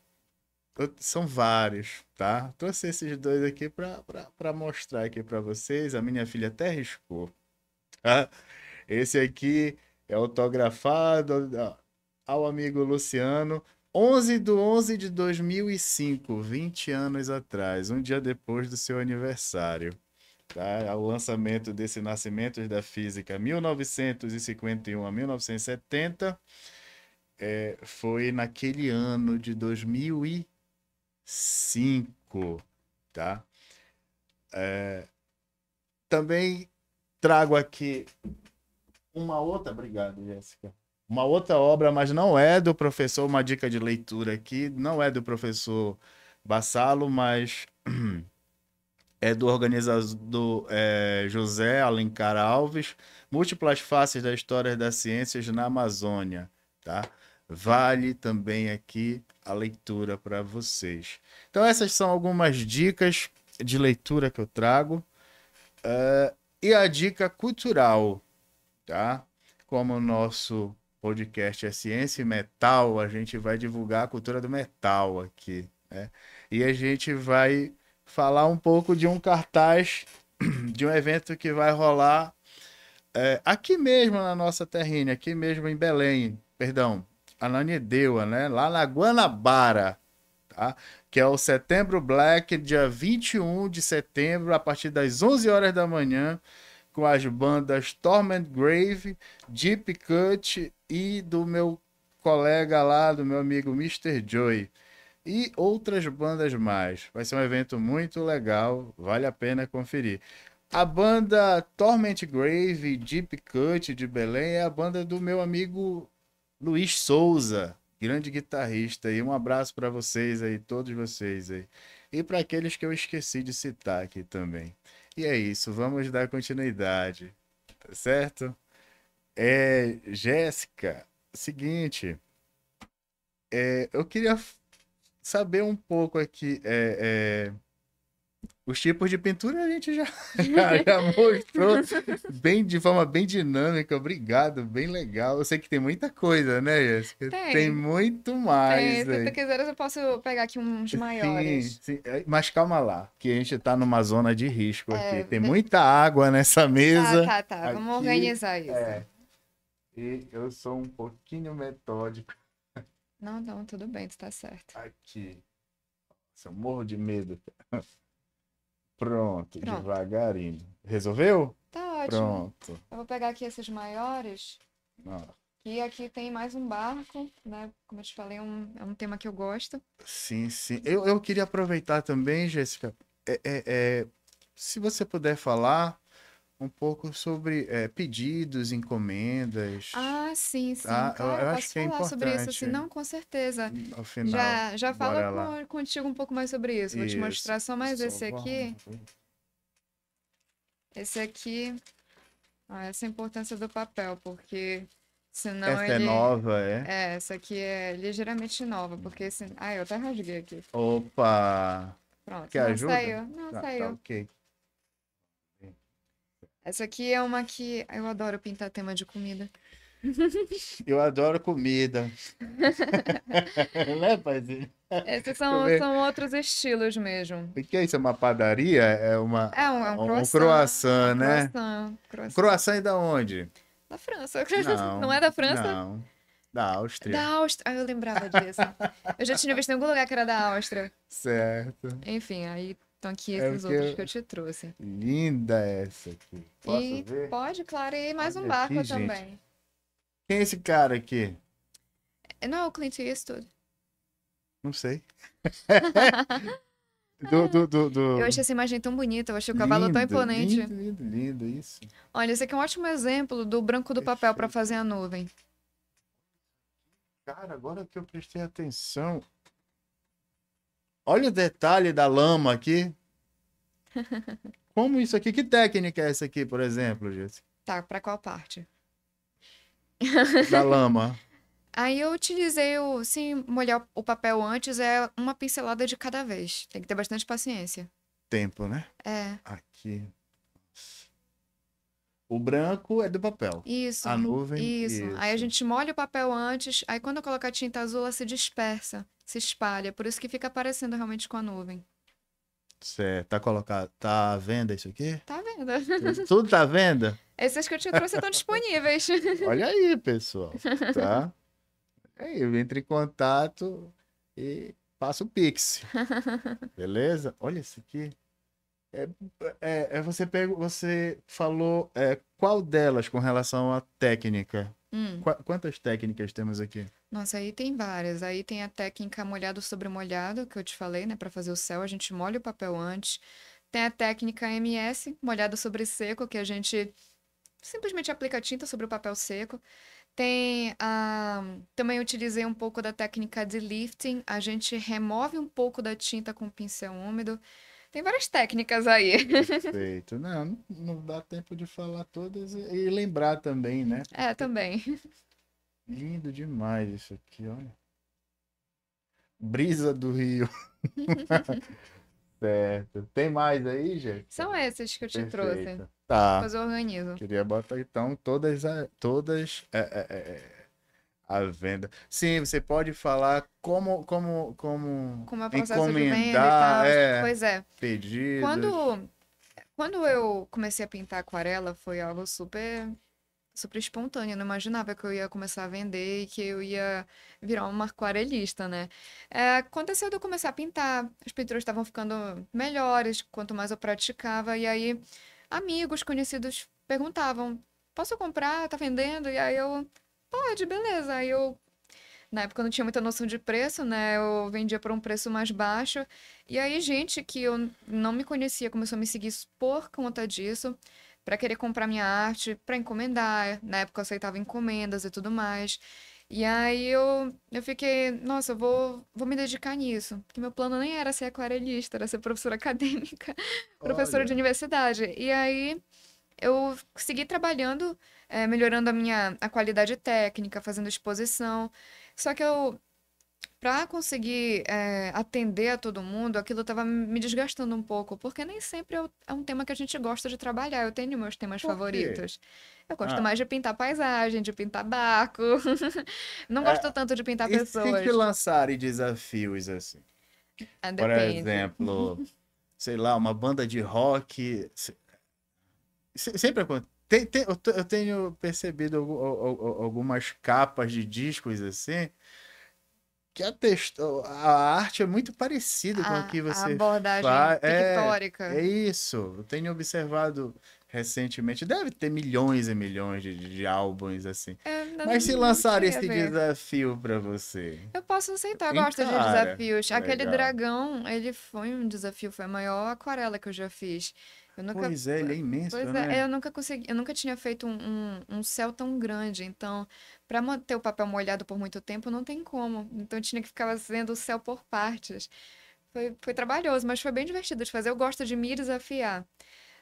vários, tá? Trouxe esses 2 aqui para mostrar aqui para vocês. A minha filha até riscou, tá? Esse aqui é autografado ao amigo Luciano. 11/11/2005, 20 anos atrás, um dia depois do seu aniversário. Tá? O lançamento desse Nascimentos da Física, 1951 a 1970, foi naquele ano de 2005, tá? Também trago aqui uma outra, obrigado, Jéssica. Uma outra obra, mas não é do professor, uma dica de leitura aqui, não é do professor Bassalo, mas é do organizador José Alencar Alves, Múltiplas Faces da História das Ciências na Amazônia, tá? Vale também aqui a leitura para vocês. Então essas são algumas dicas de leitura que eu trago. E a dica cultural, tá? Como o nosso podcast é Ciência e Metal, a gente vai divulgar a cultura do metal aqui, né? E a gente vai falar um pouco de um cartaz de um evento que vai rolar aqui mesmo na nossa terrinha, aqui mesmo em Belém, perdão, Ananindeua, né? Lá na Guanabara, tá? Que é o Setembro Black, dia 21 de setembro, a partir das 11 horas da manhã, com as bandas Torment Grave, Deep Cut e do meu colega lá, do meu amigo Mr. Joy. E outras bandas mais. Vai ser um evento muito legal, vale a pena conferir. A banda Torment Grave, Deep Cut de Belém é a banda do meu amigo Luiz Souza, grande guitarrista. E um abraço para vocês aí, todos vocês aí. E para aqueles que eu esqueci de citar aqui também. E é isso, vamos dar continuidade, tá certo? Jéssica, seguinte, eu queria saber um pouco aqui, os tipos de pintura a gente já mostrou de forma bem dinâmica, obrigado, bem legal. Eu sei que tem muita coisa, né, Jéssica? Tem Tem, muito tem. mais Se tu aí. quiseres, eu posso pegar aqui uns Sim, maiores. sim, mas calma lá, que a gente tá numa zona de risco aqui. É, Tem muita água nessa tá, mesa tá, tá. Vamos aqui. organizar isso. E eu sou um pouquinho metódico Não, não, tudo bem, tu tá certo. aqui. Nossa, eu morro de medo. Pronto, Pronto, devagarinho. Resolveu? tá ótimo. Pronto. Eu vou pegar aqui esses maiores. Ó, E aqui tem mais um barco, né? Como eu te falei, é um tema que eu gosto. sim, sim. Eu queria aproveitar também, Jéssica, se você puder falar um pouco sobre pedidos, encomendas, Ah, sim, sim, tá? claro, eu Eu acho posso que é falar sobre isso, importante assim, não, com certeza. ao final. Já fala Bora lá. contigo um pouco mais sobre isso. Vou te Isso. mostrar só mais Só esse vou arrumar. aqui. Esse aqui, essa é a importância do papel, porque senão Essa é ele. nova, é? Essa aqui é ligeiramente nova, porque. Eu até rasguei aqui. Opa! Pronto, Quer não ajuda? saiu, não Tá saiu. ok. Essa aqui é uma que eu adoro pintar tema de comida. Eu adoro comida. Né, paizinho? Esses Deixa eu ver. são outros estilos mesmo. O que é isso? É uma padaria? É um Um croissant. croissant, né? Um Croissant. croissant é da onde? Da França. Não Não, é da França? não. Da Da Áustria. Áustria. Eu lembrava disso. Eu já tinha visto em algum lugar que era da Áustria. Certo. Enfim, aí estão aqui É esses outros que eu porque te trouxe. linda essa aqui. Posso E ver? pode, claro, e mais um Olha barco aqui, gente. também. Quem é esse cara aqui? Não é o Clint Eastwood. Não sei. Eu achei essa imagem tão bonita, eu achei o cavalo tão Lindo, imponente. lindo, lindo, lindo, isso. Olha, esse aqui é um ótimo exemplo do branco do papel para fazer a nuvem. Cara, agora que eu prestei atenção. Olha o detalhe da lama aqui. Como isso aqui? Que técnica é essa aqui, por exemplo, Jéssica? Tá, para qual parte? Da lama. Aí eu utilizei se molhar o papel antes, é uma pincelada de cada vez. Tem que ter bastante paciência. Tempo, né? É, Aqui. O branco é do papel. isso, A nuvem, isso. Aí a isso. gente molha o papel antes, aí quando eu coloco a tinta azul, ela se dispersa, se espalha. Por isso que fica parecendo realmente com a nuvem. Certo. Tá colocado. Tá à venda isso aqui? Tá vendo? Tudo tá à venda? Esses que eu te trouxe estão disponíveis. Olha aí, pessoal. Tá? Aí, entre em contato e passa o Pix. Beleza? Olha isso aqui. É, você falou qual delas com relação à técnica? Hum. Quantas técnicas temos aqui? Nossa, aí tem várias. Aí tem a técnica molhado sobre molhado, que eu te falei, né? Para fazer o céu, a gente molha o papel antes. Tem a técnica MS, molhado sobre seco, que a gente simplesmente aplica tinta sobre o papel seco. Tem a... Também utilizei um pouco da técnica de lifting, a gente remove um pouco da tinta com o pincel úmido. Tem várias técnicas aí. Perfeito. Não dá tempo de falar todas e lembrar também, né? É, também. Lindo demais isso aqui, olha. Brisa do Rio. Certo. Tem mais aí, gente? São esses que eu te trouxe. Perfeito. Tá. Depois eu organizo. Queria botar então todas à venda. Sim, você pode falar como Como é o processo de venda e encomendar, tal. Pois é. pedidos. Quando eu comecei a pintar aquarela, foi algo super, super espontâneo. Eu não imaginava que eu ia começar a vender e que eu ia virar uma aquarelista, né? Aconteceu de eu começar a pintar, as pinturas estavam ficando melhores quanto mais eu praticava, e aí amigos, conhecidos perguntavam: posso comprar? Tá vendendo? E aí eu, pode, beleza. Aí eu na época eu não tinha muita noção de preço, né? Eu vendia por um preço mais baixo. E aí, gente que eu não me conhecia começou a me seguir por conta disso, para querer comprar minha arte, para encomendar. Na época eu aceitava encomendas e tudo mais. E aí eu fiquei, nossa, vou me dedicar nisso. Porque meu plano nem era ser aquarelista, era ser professora acadêmica, professora de Olha, universidade. E aí eu segui trabalhando, melhorando a qualidade técnica, fazendo exposição. Só que para conseguir atender a todo mundo, aquilo estava me desgastando um pouco, porque nem sempre é um tema que a gente gosta de trabalhar. Eu tenho meus temas por quê? favoritos. Eu gosto Ah, mais de pintar paisagem, de pintar barco. Não gosto é, tanto de pintar e se te pessoas. lançarem desafios assim? Por Depende. exemplo, sei lá, uma banda de rock. Sempre acontece. Eu tenho percebido algumas capas de discos assim, que a arte é muito parecida com o que A você abordagem faz. É pictórica. isso. Eu tenho observado recentemente. Deve ter milhões e milhões de álbuns assim. Eu Mas se não lançar cheguei a esse ver. desafio para você, Eu posso aceitar, eu gosto de encara. desafios. Aquele Legal. dragão, ele foi um desafio, foi a maior aquarela que eu já fiz. Eu nunca, Pois é, ele é pois imenso, é, né? eu nunca consegui, eu nunca tinha feito um céu tão grande, então, para manter o papel molhado por muito tempo, não tem como. Então, eu tinha que ficar fazendo o céu por partes. Foi trabalhoso, mas foi bem divertido de fazer. Eu gosto de me desafiar.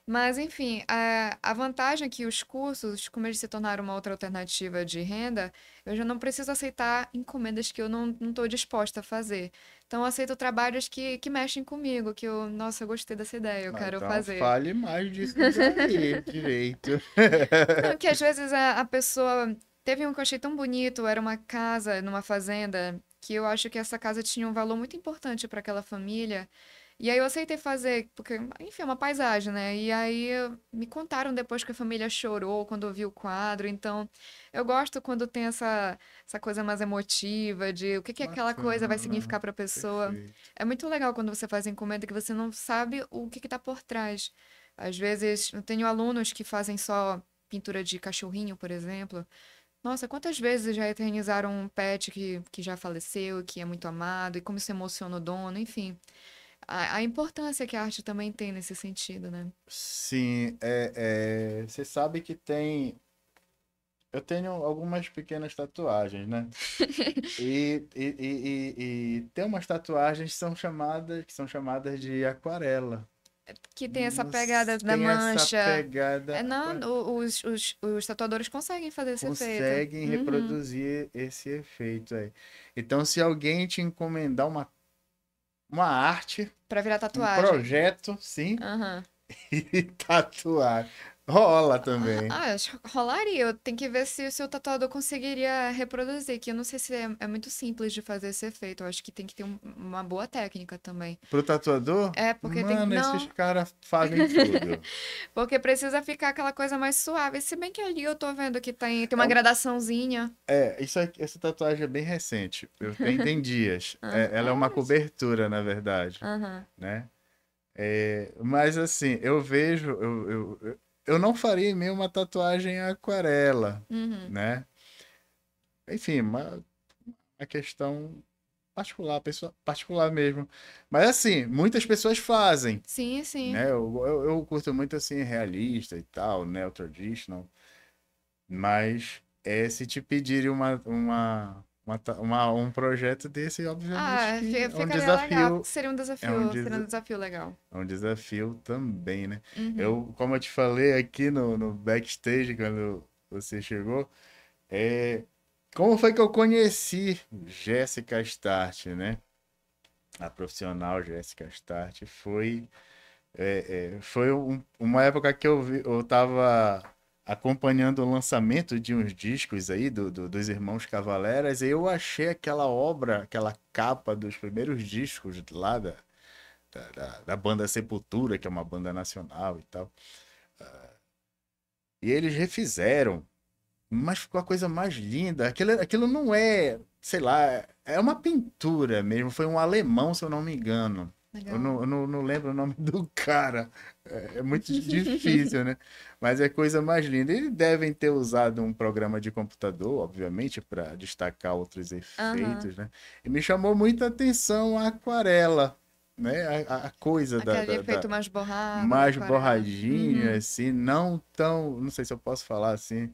Mas, enfim, a vantagem é que os cursos, como eles se tornaram uma outra alternativa de renda, eu já não preciso aceitar encomendas que eu não estou disposta a fazer. Então, eu aceito trabalhos que mexem comigo, que eu, nossa, eu gostei dessa ideia, eu Ah, quero então fazer. fale mais disso daí, direito. Não, que às vezes a pessoa. Teve um que eu achei tão bonito, era uma casa numa fazenda, que eu acho que essa casa tinha um valor muito importante para aquela família. E aí eu aceitei fazer, porque, enfim, é uma paisagem, né? E aí me contaram depois que a família chorou quando viu o quadro. Então, eu gosto quando tem essa coisa mais emotiva, de o que aquela coisa vai Bacana. significar para a pessoa. Perfeito. É muito legal quando você faz encomenda que você não sabe o que tá por trás. Às vezes, eu tenho alunos que fazem só pintura de cachorrinho, por exemplo. Nossa, quantas vezes já eternizaram um pet que já faleceu, que é muito amado, e como se emociona o dono, enfim. A importância que a arte também tem nesse sentido, né? Sim, você sabe que tem. Eu tenho algumas pequenas tatuagens, né? E tem umas tatuagens que são chamadas de aquarela. que tem essa pegada Nossa, da tem essa mancha. pegada. Não, os tatuadores conseguem fazer esse efeito. Conseguem Uhum. reproduzir esse efeito aí. Então, se alguém te encomendar uma arte, Pra virar um tatuagem. projeto, sim, Aham. e tatuar, rola também. Acho que rolaria. Eu tenho que ver se o seu tatuador conseguiria reproduzir, que eu não sei se é muito simples de fazer esse efeito. Eu acho que tem que ter uma boa técnica também. Pro tatuador, É, porque tem. mano, esses Não, caras fazem tudo. porque precisa ficar aquela coisa mais suave. Se bem que ali eu tô vendo que tem É, uma gradaçãozinha. isso aqui, essa tatuagem é bem recente. Tem dias. Aham. Ela é uma cobertura, na verdade, Aham. né? Mas assim, eu vejo, eu não faria em mim uma tatuagem aquarela, Uhum. né? Enfim, uma questão particular, pessoa, particular mesmo. Mas assim, muitas pessoas fazem, Sim, sim. né? Eu curto muito assim, realista e tal, neo traditional, mas se te pedirem um projeto desse, obviamente Ah, que ficaria legal. é um, Seria des- um desafio legal. é um desafio também, né? Uhum. Como eu te falei aqui no backstage, quando você chegou, é, como foi que eu conheci Jéssica Start, né? A profissional Jéssica Start foi uma época que eu tava acompanhando o lançamento de uns discos aí dos Irmãos Cavaleras e eu achei aquela obra, aquela capa dos primeiros discos lá da banda Sepultura, que é uma banda nacional e tal. E eles refizeram, mas ficou a coisa mais linda. Aquilo não é, sei lá, é uma pintura mesmo. Foi um alemão, se eu não me engano. Legal. Eu não lembro o nome do cara. É muito difícil, né? Mas é coisa mais linda. Eles devem ter usado um programa de computador, obviamente, para destacar outros Aham. efeitos, né? E me chamou muita atenção a aquarela, né? A coisa Aquele efeito mais borrado da mais aquarela. borradinha, Uhum. assim, não tão, não sei se eu posso falar assim,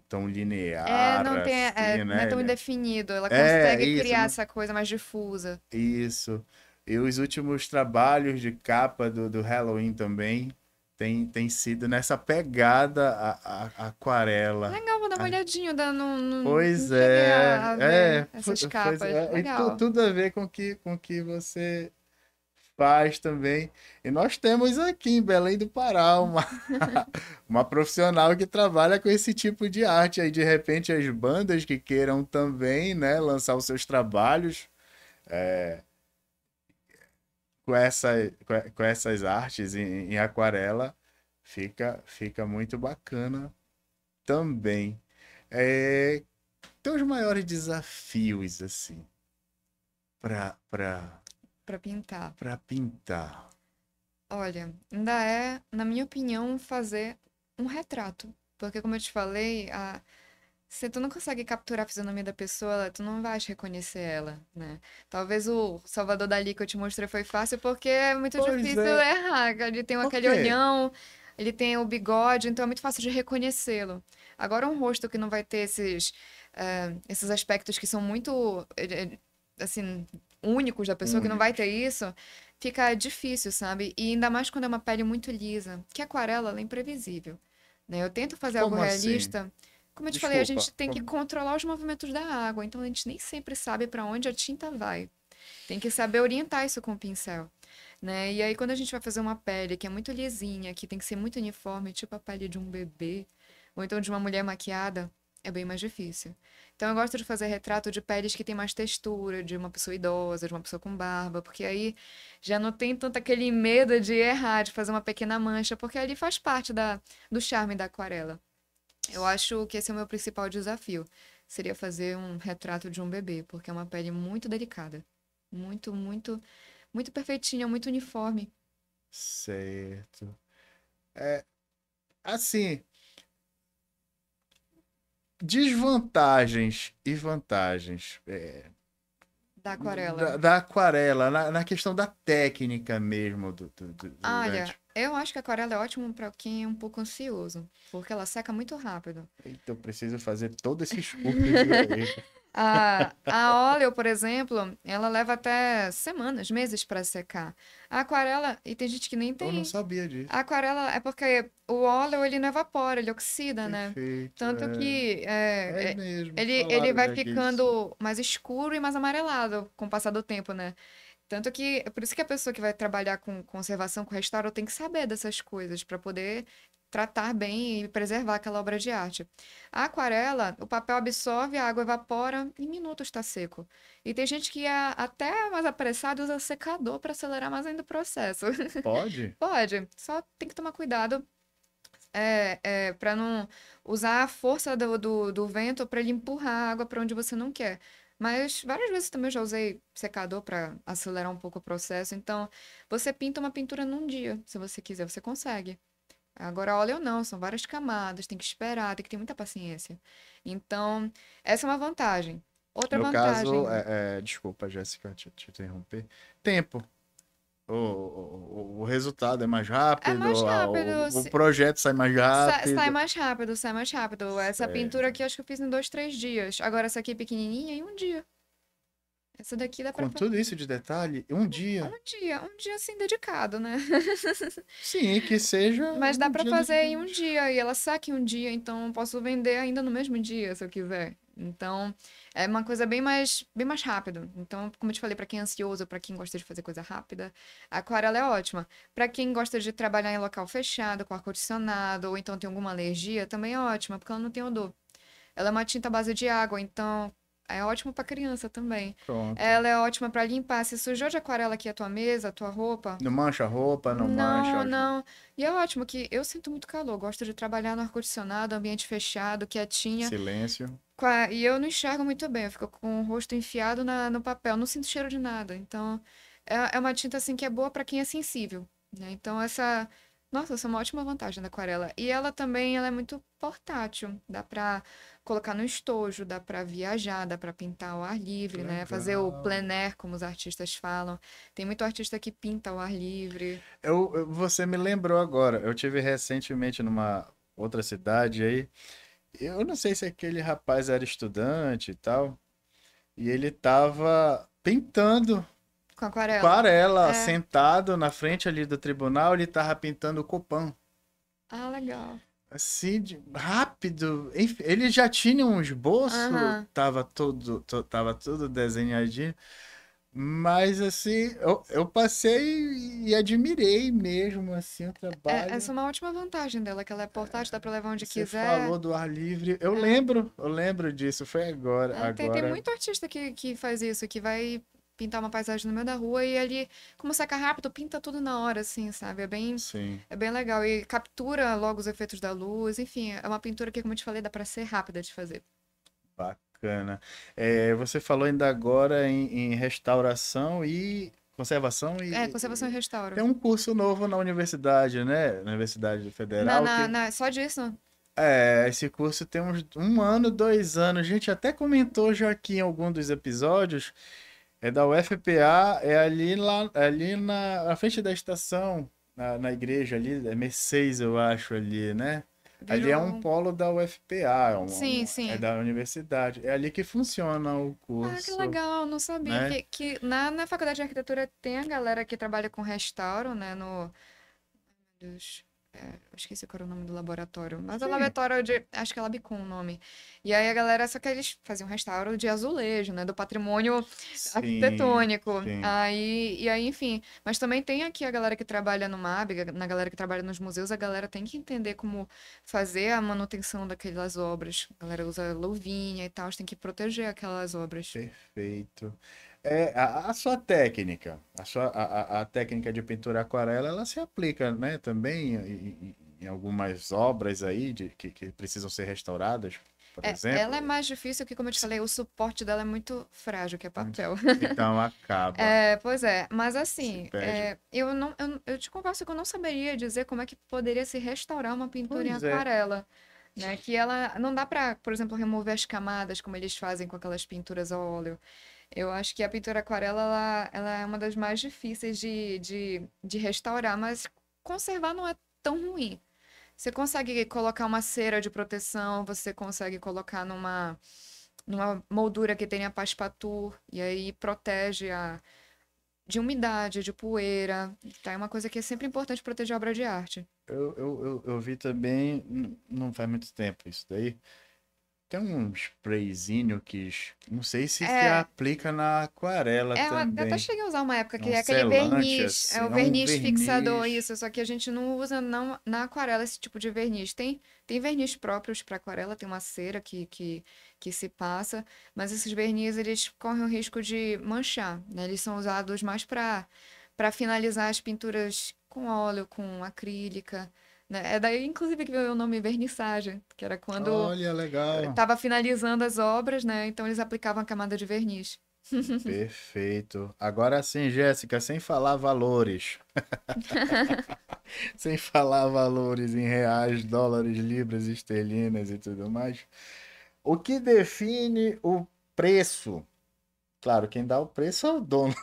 tão linear, Não tem, assim, não é né? tão indefinido. Ela É, consegue isso, criar não, essa coisa mais difusa. isso. E os últimos trabalhos de capa do Halloween também tem sido nessa pegada a aquarela. Legal, vou dar uma A- olhadinha. Não Pois cheguei é, a ver essas capas. e Legal. tudo a ver com que você faz também. E nós temos aqui em Belém do Pará uma profissional que trabalha com esse tipo de arte. Aí, de repente, as bandas que queiram também, né, lançar os seus trabalhos com, com essas artes em aquarela, fica muito bacana também. É, tem os maiores desafios, assim, para Pra pintar. para pintar. Olha, ainda na minha opinião, fazer um retrato. Porque, como eu te falei, se tu não consegue capturar a fisionomia da pessoa, tu não vais reconhecer ela, né? Talvez o Salvador Dali que eu te mostrei foi fácil porque é muito Pois difícil é, errar. Ele tem por aquele quê? olhão, ele tem o bigode, então é muito fácil de reconhecê-lo. Agora, um rosto que não vai ter esses aspectos que são muito, assim, únicos da pessoa, que não vai ter Únicos. isso, fica difícil, sabe? E ainda mais quando é uma pele muito lisa, que a aquarela ela é imprevisível, né? Eu tento fazer algo Como assim? realista. Como eu te falei, a gente Desculpa. tem que controlar os movimentos da água, então a gente nem sempre sabe para onde a tinta vai. Tem que saber orientar isso com o pincel, né? E aí quando a gente vai fazer uma pele que é muito lisinha, que tem que ser muito uniforme, tipo a pele de um bebê, ou então de uma mulher maquiada, é bem mais difícil. Então eu gosto de fazer retrato de peles que tem mais textura, de uma pessoa idosa, de uma pessoa com barba, porque aí já não tem tanto aquele medo de errar, de fazer uma pequena mancha, porque ali faz parte do charme da aquarela. Eu acho que esse é o meu principal desafio. Seria fazer um retrato de um bebê, porque é uma pele muito delicada. Muito, muito, muito perfeitinha, muito uniforme. Certo. É, assim, desvantagens e vantagens Da aquarela. da aquarela, na questão da técnica mesmo Olha, eu acho que a aquarela é ótimo para quem é um pouco ansioso, porque ela seca muito rápido. Eita, eu preciso fazer todos esses cursos aí. A óleo, por exemplo, ela leva até semanas, meses para secar. A aquarela, e tem gente que nem Eu não tem. sabia disso. A aquarela é porque o óleo ele não evapora, ele oxida, né? Perfeito. Tanto que É mesmo. ele Falaram vai já disso. ficando mais escuro e mais amarelado com o passar do tempo, né? Tanto que, é por isso que a pessoa que vai trabalhar com conservação, com restauro, tem que saber dessas coisas para poder tratar bem e preservar aquela obra de arte. A aquarela, o papel absorve, a água evapora, em minutos está seco. E tem gente que é até mais apressado usa secador para acelerar mais ainda o processo. Pode? Pode, só tem que tomar cuidado para não usar a força do vento para ele empurrar a água para onde você não quer. Mas várias vezes também eu já usei secador para acelerar um pouco o processo. Então, você pinta uma pintura num dia, se você quiser, você consegue. Agora, óleo não, são várias camadas, tem que esperar, tem que ter muita paciência. Então, essa é uma vantagem. Outra No caso, vantagem desculpa, Jéssica, te interromper. Tempo. O resultado é mais é mais rápido, rápido. o projeto sai mais Sai rápido. mais rápido, sai mais rápido. Essa pintura Certo. aqui eu acho que eu fiz em 2, 3 dias. Agora essa aqui pequenininha em um dia. Essa daqui dá pra Com fazer tudo isso de detalhe, um dia. um dia assim dedicado, né? Sim, que seja Mas dá um pra dia fazer em um dedicado. dia e ela saca em um dia, então eu posso vender ainda no mesmo dia, se eu quiser. Então, é uma coisa bem mais rápido. Então, como eu te falei, pra quem é ansioso, pra quem gosta de fazer coisa rápida, a aquarela é ótima. Pra quem gosta de trabalhar em local fechado, com ar-condicionado, ou então tem alguma alergia, também é ótima, porque ela não tem odor. Ela é uma tinta à base de água, então é ótimo para criança também. Pronto. Ela é ótima para limpar. Se sujou de aquarela aqui a tua mesa, a tua roupa. Não mancha a roupa, não Não, mancha. não. E é ótimo que eu sinto muito calor. Gosto de trabalhar no ar-condicionado, ambiente fechado, quietinha. Silêncio. E eu não enxergo muito bem. Eu fico com o rosto enfiado no papel. Não sinto cheiro de nada. Então, é uma tinta assim que é boa para quem é sensível, né? Então, nossa, essa é uma ótima vantagem da aquarela. E ela também, ela é muito portátil. Dá pra colocar no estojo, dá pra viajar, dá pra pintar ao ar Que livre, né? Fazer o legal. plein air, como os artistas falam. Tem muito artista que pinta ao ar livre. Você me lembrou agora. Eu tive recentemente numa outra cidade aí. Eu não sei se aquele rapaz era estudante e tal. E ele tava pintando Com aquarela. aquarela, É. sentado na frente ali do tribunal, ele tava pintando o Copan. Ah, legal. Assim, rápido. Enfim, ele já tinha um esboço, Aham. tava tudo desenhadinho. Mas assim, eu passei e admirei mesmo assim o Essa trabalho. é uma ótima vantagem dela, que ela é portátil, dá pra levar onde Você quiser. falou do ar livre. É. Eu lembro disso, foi agora. Tem Agora, muito artista que faz isso, que vai pintar uma paisagem no meio da rua e ele, como seca rápido, pinta tudo na hora, assim, sabe? sim, É bem legal. E captura logo os efeitos da luz. Enfim, é uma pintura que, como eu te falei, dá pra ser rápida de fazer. bacana. Você falou ainda agora em restauração e conservação É, conservação e restauro. tem um curso novo na universidade, né? Na Universidade Federal que Só disso? esse curso tem uns 1 ano, 2 anos. A gente até comentou já aqui em algum dos episódios. É da UFPA, é ali na frente da estação, na igreja ali, é Mercedes, eu acho, ali, né? Ali é um Virou. polo da UFPA, Sim, é sim. da universidade. É ali que funciona o Ah, que curso, legal, não sabia. né? Que na faculdade de arquitetura tem a galera que trabalha com restauro, né? No. Deus. Eu esqueci qual era o nome do laboratório. Mas é o Sim, laboratório de. Acho que é Labicum o nome. E aí a galera, só que eles faziam restauro de azulejo, né? Do patrimônio sim, arquitetônico. sim. E aí, enfim. Mas também tem aqui a galera que trabalha no MAB, na galera que trabalha nos museus, a galera tem que entender como fazer a manutenção daquelas obras. A galera usa luvinha e tal, tem que proteger aquelas obras. Perfeito. A sua técnica, a técnica de pintura aquarela, ela se aplica, né, também em algumas obras aí que precisam ser restauradas, por Ela exemplo. é mais difícil que, como eu te falei, o suporte dela é muito frágil, que é Muito- papel. Então acaba, É, pois é, mas se assim, perde. eu te confesso que eu não saberia dizer como é que poderia se restaurar uma pintura em Pois é, aquarela, né? Que ela não dá pra, por exemplo, remover as camadas como eles fazem com aquelas pinturas a óleo. Eu acho que a pintura aquarela, ela é uma das mais difíceis de restaurar, mas conservar não é tão ruim. Você consegue colocar uma cera de proteção, você consegue colocar numa moldura que tenha passepartout, e aí protege de umidade, de poeira. Tá? É uma coisa que é sempre importante proteger a obra de arte. Eu vi também, não faz muito tempo isso daí. Tem um sprayzinho que não sei se É, aplica na aquarela eu até também. cheguei a usar uma época É que um é aquele selante verniz, é assim, o é um verniz fixador, verniz. isso, só que a gente não usa não, na aquarela esse tipo de verniz. Tem verniz próprios para aquarela, tem uma cera que se passa, mas esses verniz eles correm o risco de manchar, né? Eles são usados mais para finalizar as pinturas com óleo, com acrílica, né? É daí, inclusive, que veio o nome vernissagem, que era quando Olha, legal. estava finalizando as obras, né? Então eles aplicavam a camada de verniz. Perfeito. Agora sim, Jéssica, sem falar valores. Sem falar valores em reais, dólares, libras, esterlinas e tudo mais. O que define o preço? Claro, quem dá o preço é o dono.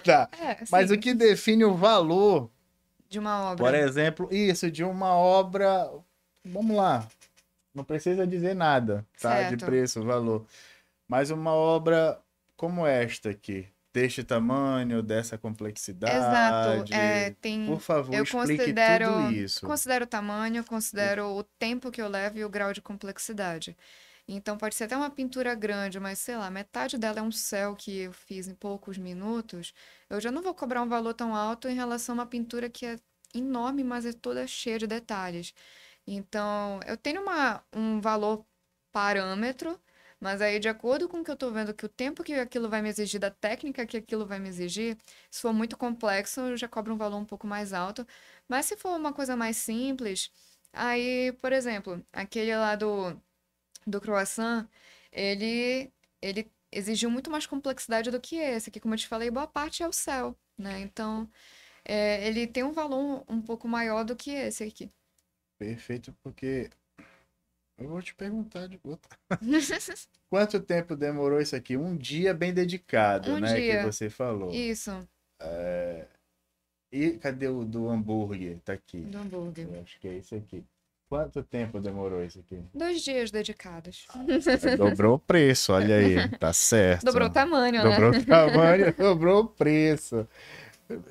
Tá. É, Mas o sim, que define o valor, de uma por obra. exemplo, isso de uma obra. Vamos lá, não precisa dizer nada, tá? De Certo. preço, valor. Mas uma obra como esta aqui, deste tamanho, dessa Exato. É, complexidade, por tem, favor, eu explique tudo considero, isso. considero o tamanho, considero o tempo que eu levo e o grau de complexidade. Então pode ser até uma pintura grande, mas sei lá, metade dela é um céu que eu fiz em poucos minutos. Eu já não vou cobrar um valor tão alto em relação a uma pintura que é enorme, mas é toda cheia de detalhes. Então, eu tenho um valor parâmetro, mas aí, de acordo com o que eu tô vendo, que o tempo que aquilo vai me exigir, da técnica que aquilo vai me exigir, se for muito complexo, eu já cobro um valor um pouco mais alto. Mas se for uma coisa mais simples, aí, por exemplo, aquele lá do croissant, ele exigiu muito mais complexidade do que esse, que, como eu te falei, boa parte é o céu, né? Então, ele tem um valor um pouco maior do que esse aqui. Perfeito, porque eu vou te perguntar de outra. Quanto tempo demorou isso aqui? Um dia bem dedicado, Um né? Que dia. você falou. Isso, E cadê o do hambúrguer? Tá aqui. do hambúrguer. Eu acho que é esse aqui. Quanto tempo demorou isso aqui? 2 dias dedicados. Dobrou o preço, olha aí. Tá certo. Dobrou o tamanho, né? Dobrou o tamanho, dobrou o preço.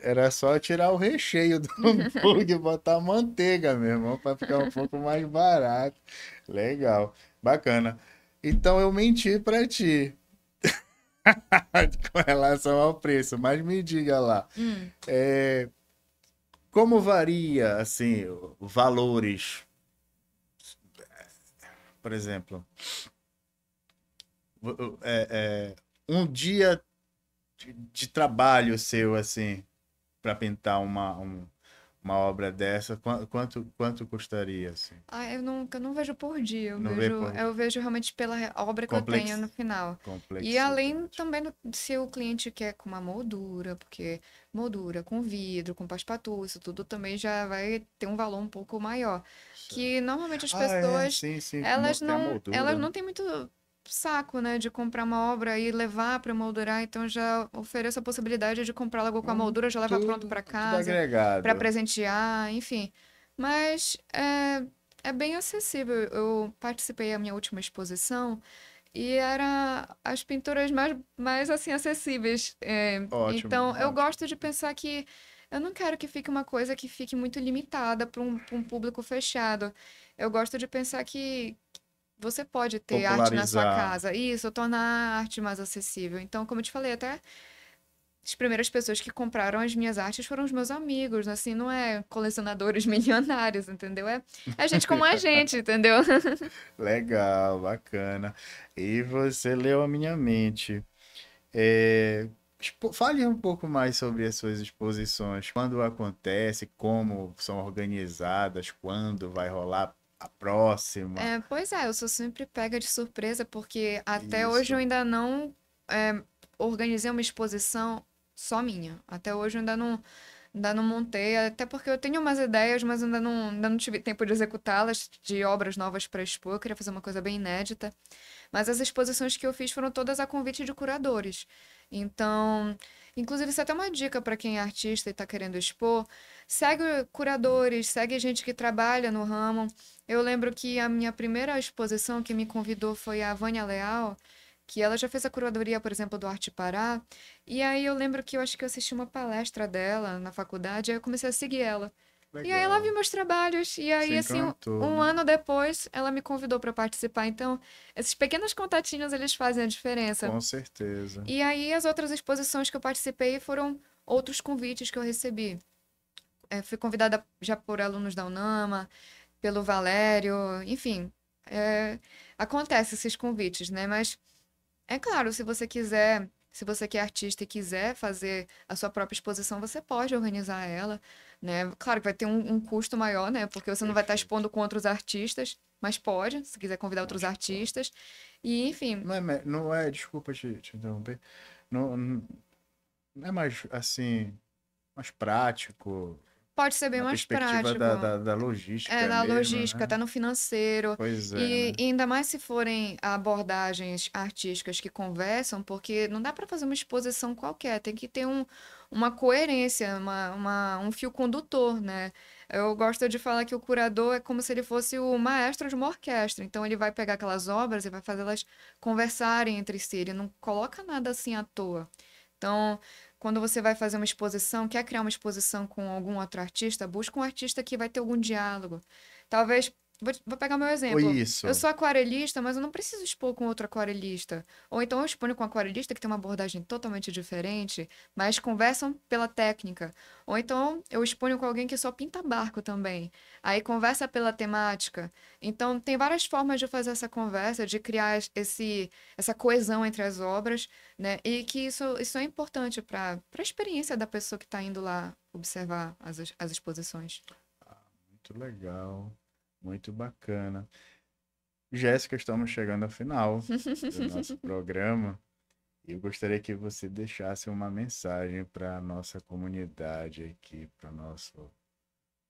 Era só tirar o recheio do hambúrguer e botar manteiga, meu irmão, para ficar um pouco mais barato. Legal, bacana. Então eu menti para ti com relação ao preço, mas me diga lá, Hum. é, como varia assim valores, por exemplo, um dia de trabalho seu assim para pintar uma obra dessa, quanto custaria assim? Ah, eu não vejo por dia, Não vê por eu vejo realmente pela obra que eu tenho no Complex... final. E além complexidade. também se o cliente quer com uma moldura, porque moldura com vidro, com paspatu, isso tudo também já vai ter um valor um pouco maior. Certo. Que normalmente as Ah, é, pessoas, sim, sim. Tem a elas moldura, né? não têm muito saco, né, de comprar uma obra e levar para moldurar, então já ofereço a possibilidade de comprar logo com a moldura, já leva pronto para Tudo casa, para agregado. presentear, enfim. Mas é bem acessível. Eu participei da minha última exposição e era as pinturas mais assim acessíveis. Ótimo, Então eu ótimo. gosto de pensar que eu não quero que fique uma coisa que fique muito limitada pra um público fechado. Eu gosto de pensar que você pode ter arte na sua Popularizar. casa. Isso, tornar a arte mais acessível. Então, como eu te falei, até as primeiras pessoas que compraram as minhas artes foram os meus amigos, assim, não é colecionadores milionários, entendeu? É gente como a gente, entendeu? Legal, bacana. E você leu a minha mente. É, fale um pouco mais sobre as suas exposições. Quando acontece, como são organizadas, quando vai rolar a próxima. Pois é, eu sou sempre pega de surpresa, porque até hoje eu Isso. ainda não é, organizei uma exposição só minha. Até hoje eu ainda não montei, até porque eu tenho umas ideias, mas ainda não tive tempo de executá-las, de obras novas para expor. Eu queria fazer uma coisa bem inédita. Mas as exposições que eu fiz foram todas a convite de curadores. Então, inclusive, isso é até uma dica para quem é artista e está querendo expor. Segue curadores, segue gente que trabalha no ramo. Eu lembro que a minha primeira exposição que me convidou foi a Vânia Leal, que ela já fez a curadoria, por exemplo, do Arte Pará. E aí eu lembro que eu acho que eu assisti uma palestra dela na faculdade, aí eu comecei a seguir ela. E aí ela viu Legal. meus trabalhos, e Se aí, assim, encantou, um né? ano depois, ela me convidou para participar. Então, esses pequenos contatinhos, eles fazem a diferença. Com certeza. E aí, as outras exposições que eu participei foram outros convites que eu recebi. Fui convidada já por alunos da UNAMA, pelo Valério, enfim. Acontece esses convites, né? Mas é claro, se você quiser, se você que é artista e quiser fazer a sua própria exposição, você pode organizar ela, né? Claro que vai ter um custo maior, né? Porque você não vai estar Perfeito. expondo com outros artistas, mas pode, se quiser convidar outros Mas pode. artistas. E, enfim, Não é, desculpa te interromper. Não é mais assim, mais prático, pode ser bem na mais perspectiva prático. da logística Na mesmo, logística, né? tá no financeiro. Pois é, E né? ainda mais se forem abordagens artísticas que conversam, porque não dá para fazer uma exposição qualquer, tem que ter uma coerência, um fio condutor, né? Eu gosto de falar que o curador é como se ele fosse o maestro de uma orquestra. Então ele vai pegar aquelas obras e vai fazê-las conversarem entre si. Ele não coloca nada assim à toa. Então, quando você vai fazer uma exposição, quer criar uma exposição com algum outro artista, busca um artista que vai ter algum diálogo. Talvez, vou pegar meu Ou exemplo. Eu isso. sou aquarelista, mas eu não preciso expor com outro aquarelista. Ou então eu exponho com um aquarelista que tem uma abordagem totalmente diferente, mas conversam pela técnica. Ou então eu exponho com alguém que só pinta barco também. Aí conversa pela temática. Então tem várias formas de fazer essa conversa, de criar essa coesão entre as obras, né? E que isso é importante para a experiência da pessoa que está indo lá observar as exposições. Muito legal. Muito bacana. Jéssica, estamos chegando ao final do nosso programa. Eu gostaria que você deixasse uma mensagem para a nossa comunidade aqui, para o nosso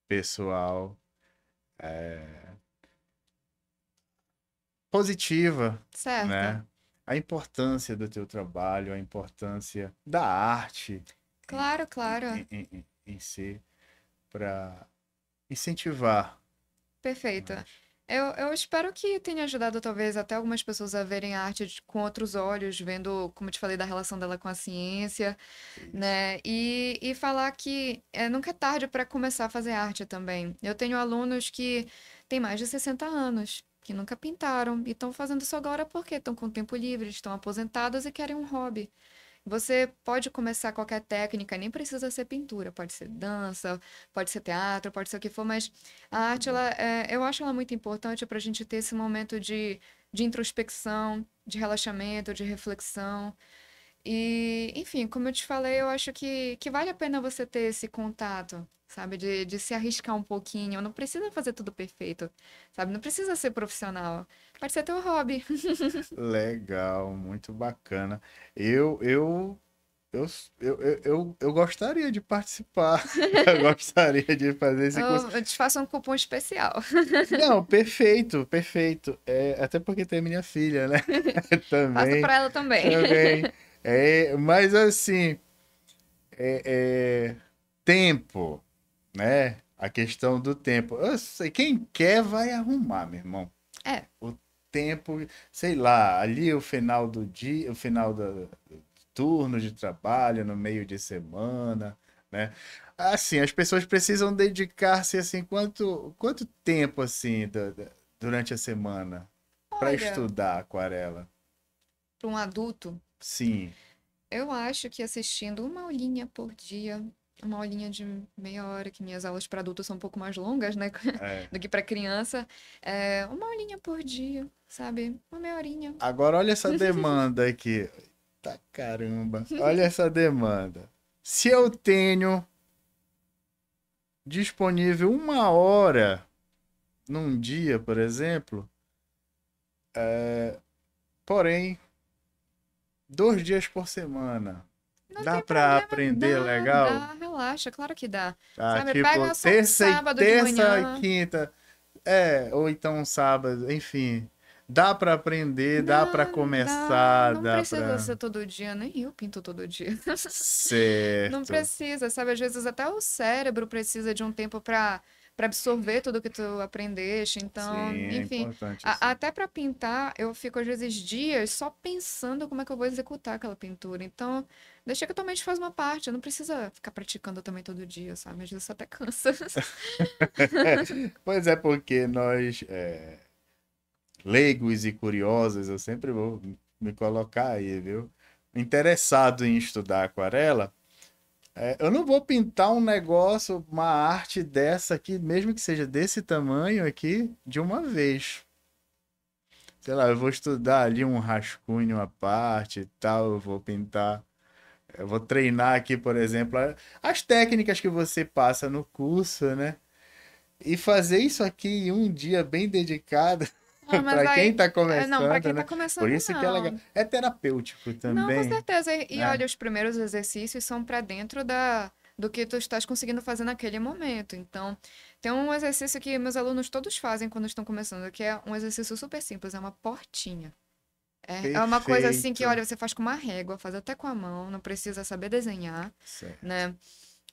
pessoal, positiva, Certo. né? A importância do teu trabalho, a importância da arte Claro, claro. em si, para incentivar Perfeito. mais. Eu espero que tenha ajudado, talvez, até algumas pessoas a verem a arte com outros olhos, vendo, como eu te falei, da relação dela com a ciência, Isso. né? E falar que nunca é tarde para começar a fazer arte também. Eu tenho alunos que têm mais de 60 anos, que nunca pintaram, e estão fazendo isso agora porque estão com tempo livre, estão aposentados e querem um hobby. Você pode começar qualquer técnica, nem precisa ser pintura, pode ser dança, pode ser teatro, pode ser o que for, mas a arte, eu acho ela muito importante para a gente ter esse momento de introspecção, de relaxamento, de reflexão. E, enfim, como eu te falei, eu acho que vale a pena você ter esse contato, sabe? De se arriscar um pouquinho. Não precisa fazer tudo perfeito, sabe? Não precisa ser profissional. Pode ser teu hobby. Legal, muito bacana. Eu, eu, eu gostaria de participar. Eu gostaria de fazer esse curso. Eu te faço um cupom especial. Não, perfeito, perfeito. É, até porque tem minha filha, né? Faço Também, para ela também. também. Mas assim, é tempo, né? A questão do tempo. Eu sei, quem quer vai arrumar, meu irmão. É, O tempo, sei lá, ali o final do dia, o final do turno de trabalho, no meio de semana, né? Assim, as pessoas precisam dedicar-se assim, quanto tempo assim durante a semana para olha, estudar aquarela? para um adulto, Sim, eu acho que assistindo uma aulinha por dia, uma aulinha de meia hora, que minhas aulas para adultos são um pouco mais longas, né, é. do que para criança, uma aulinha por dia, sabe? Uma meia horinha. Agora olha essa demanda aqui. Tá caramba. Olha essa demanda. Se eu tenho disponível uma hora num dia, por exemplo, porém 2 dias por semana, Não dá tem pra problema, aprender legal? dá, relaxa, claro que dá. Tá, Sabe, tipo, pega só um sábado de terça e manhã. quinta, ou então um sábado, enfim. dá para aprender, dá para começar, Não dá precisa para... ser todo dia, nem eu pinto todo dia. Não Certo. precisa, sabe? Às vezes até o cérebro precisa de um tempo para absorver tudo que tu aprendeste. Então, Sim, é enfim, importante assim. até para pintar, eu fico às vezes dias só pensando como é que eu vou executar aquela pintura. Então, deixa que a tua mente faz uma parte, não precisa ficar praticando também todo dia, sabe? Às vezes isso até cansa. Pois é, porque nós, leigos e curiosos, eu sempre vou me colocar aí, viu? Interessado em estudar aquarela, eu não vou pintar um negócio, uma arte dessa aqui, mesmo que seja desse tamanho aqui, de uma vez. Sei lá, eu vou estudar ali um rascunho à parte e tal, eu vou pintar. Eu vou treinar aqui, por exemplo, as técnicas que você passa no curso, né? E fazer isso aqui em um dia bem dedicado Ah, mas para quem aí. tá Não, para começando, quem tá né? Por começando, isso que é legal. não. É terapêutico Não, com também, certeza. E né? olha, os primeiros exercícios são para dentro do que tu estás conseguindo fazer naquele momento. Então, tem um exercício que meus alunos todos fazem quando estão começando, que é um exercício super simples, é uma portinha. É uma coisa assim que, Perfeito. olha, você faz com uma régua, faz até com a mão, não precisa saber desenhar, Certo. né?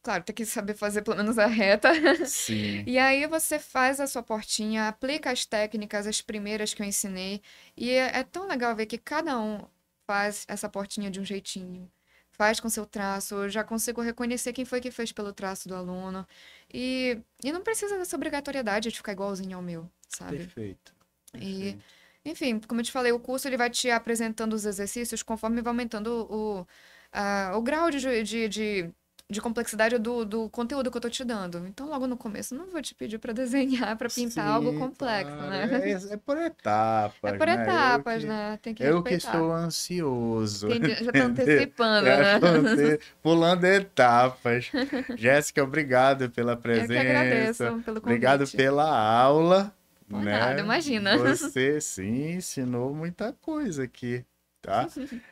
Claro, tem que saber fazer pelo menos a reta. Sim. E aí você faz a sua portinha, aplica as técnicas, as primeiras que eu ensinei, e é tão legal ver que cada um faz essa portinha de um jeitinho, faz com seu traço, eu já consigo reconhecer quem foi que fez pelo traço do aluno, e não precisa dessa obrigatoriedade de ficar igualzinho ao meu, sabe? Perfeito. E, Perfeito. enfim, como eu te falei, o curso ele vai te apresentando os exercícios conforme vai aumentando o grau de complexidade do conteúdo que eu tô te dando. Então, logo no começo, eu não vou te pedir para desenhar, para pintar algo Sim, complexo, claro. né? É por É etapas, por né? etapas, né? Tem que Eu que respeitar. estou ansioso, Entendi, já tô entendeu? antecipando, Já né? estou pulando etapas. Jéssica, obrigado pela Eu que presença, agradeço pelo obrigado convite. pela aula, Por nada, né? imagina. Você sim ensinou muita coisa aqui, tá?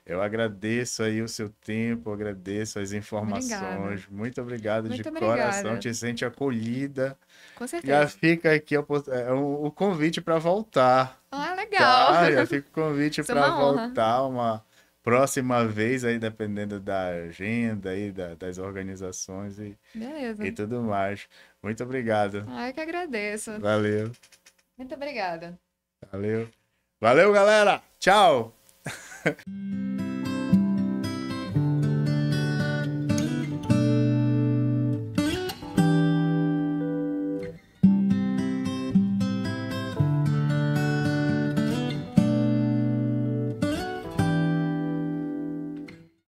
Eu agradeço aí o seu tempo, agradeço as Obrigada. informações. Muito obrigado de Muito coração, obrigada. te sente acolhida. Com Já certeza. fica aqui o convite para voltar, Ah, legal. tá? Já fica o convite Isso é para uma honra. voltar uma próxima vez aí, dependendo da agenda aí, das organizações e Beleza. tudo mais. Muito obrigado. Ah, eu que agradeço. Valeu, Muito obrigada. valeu. Valeu, galera. Tchau.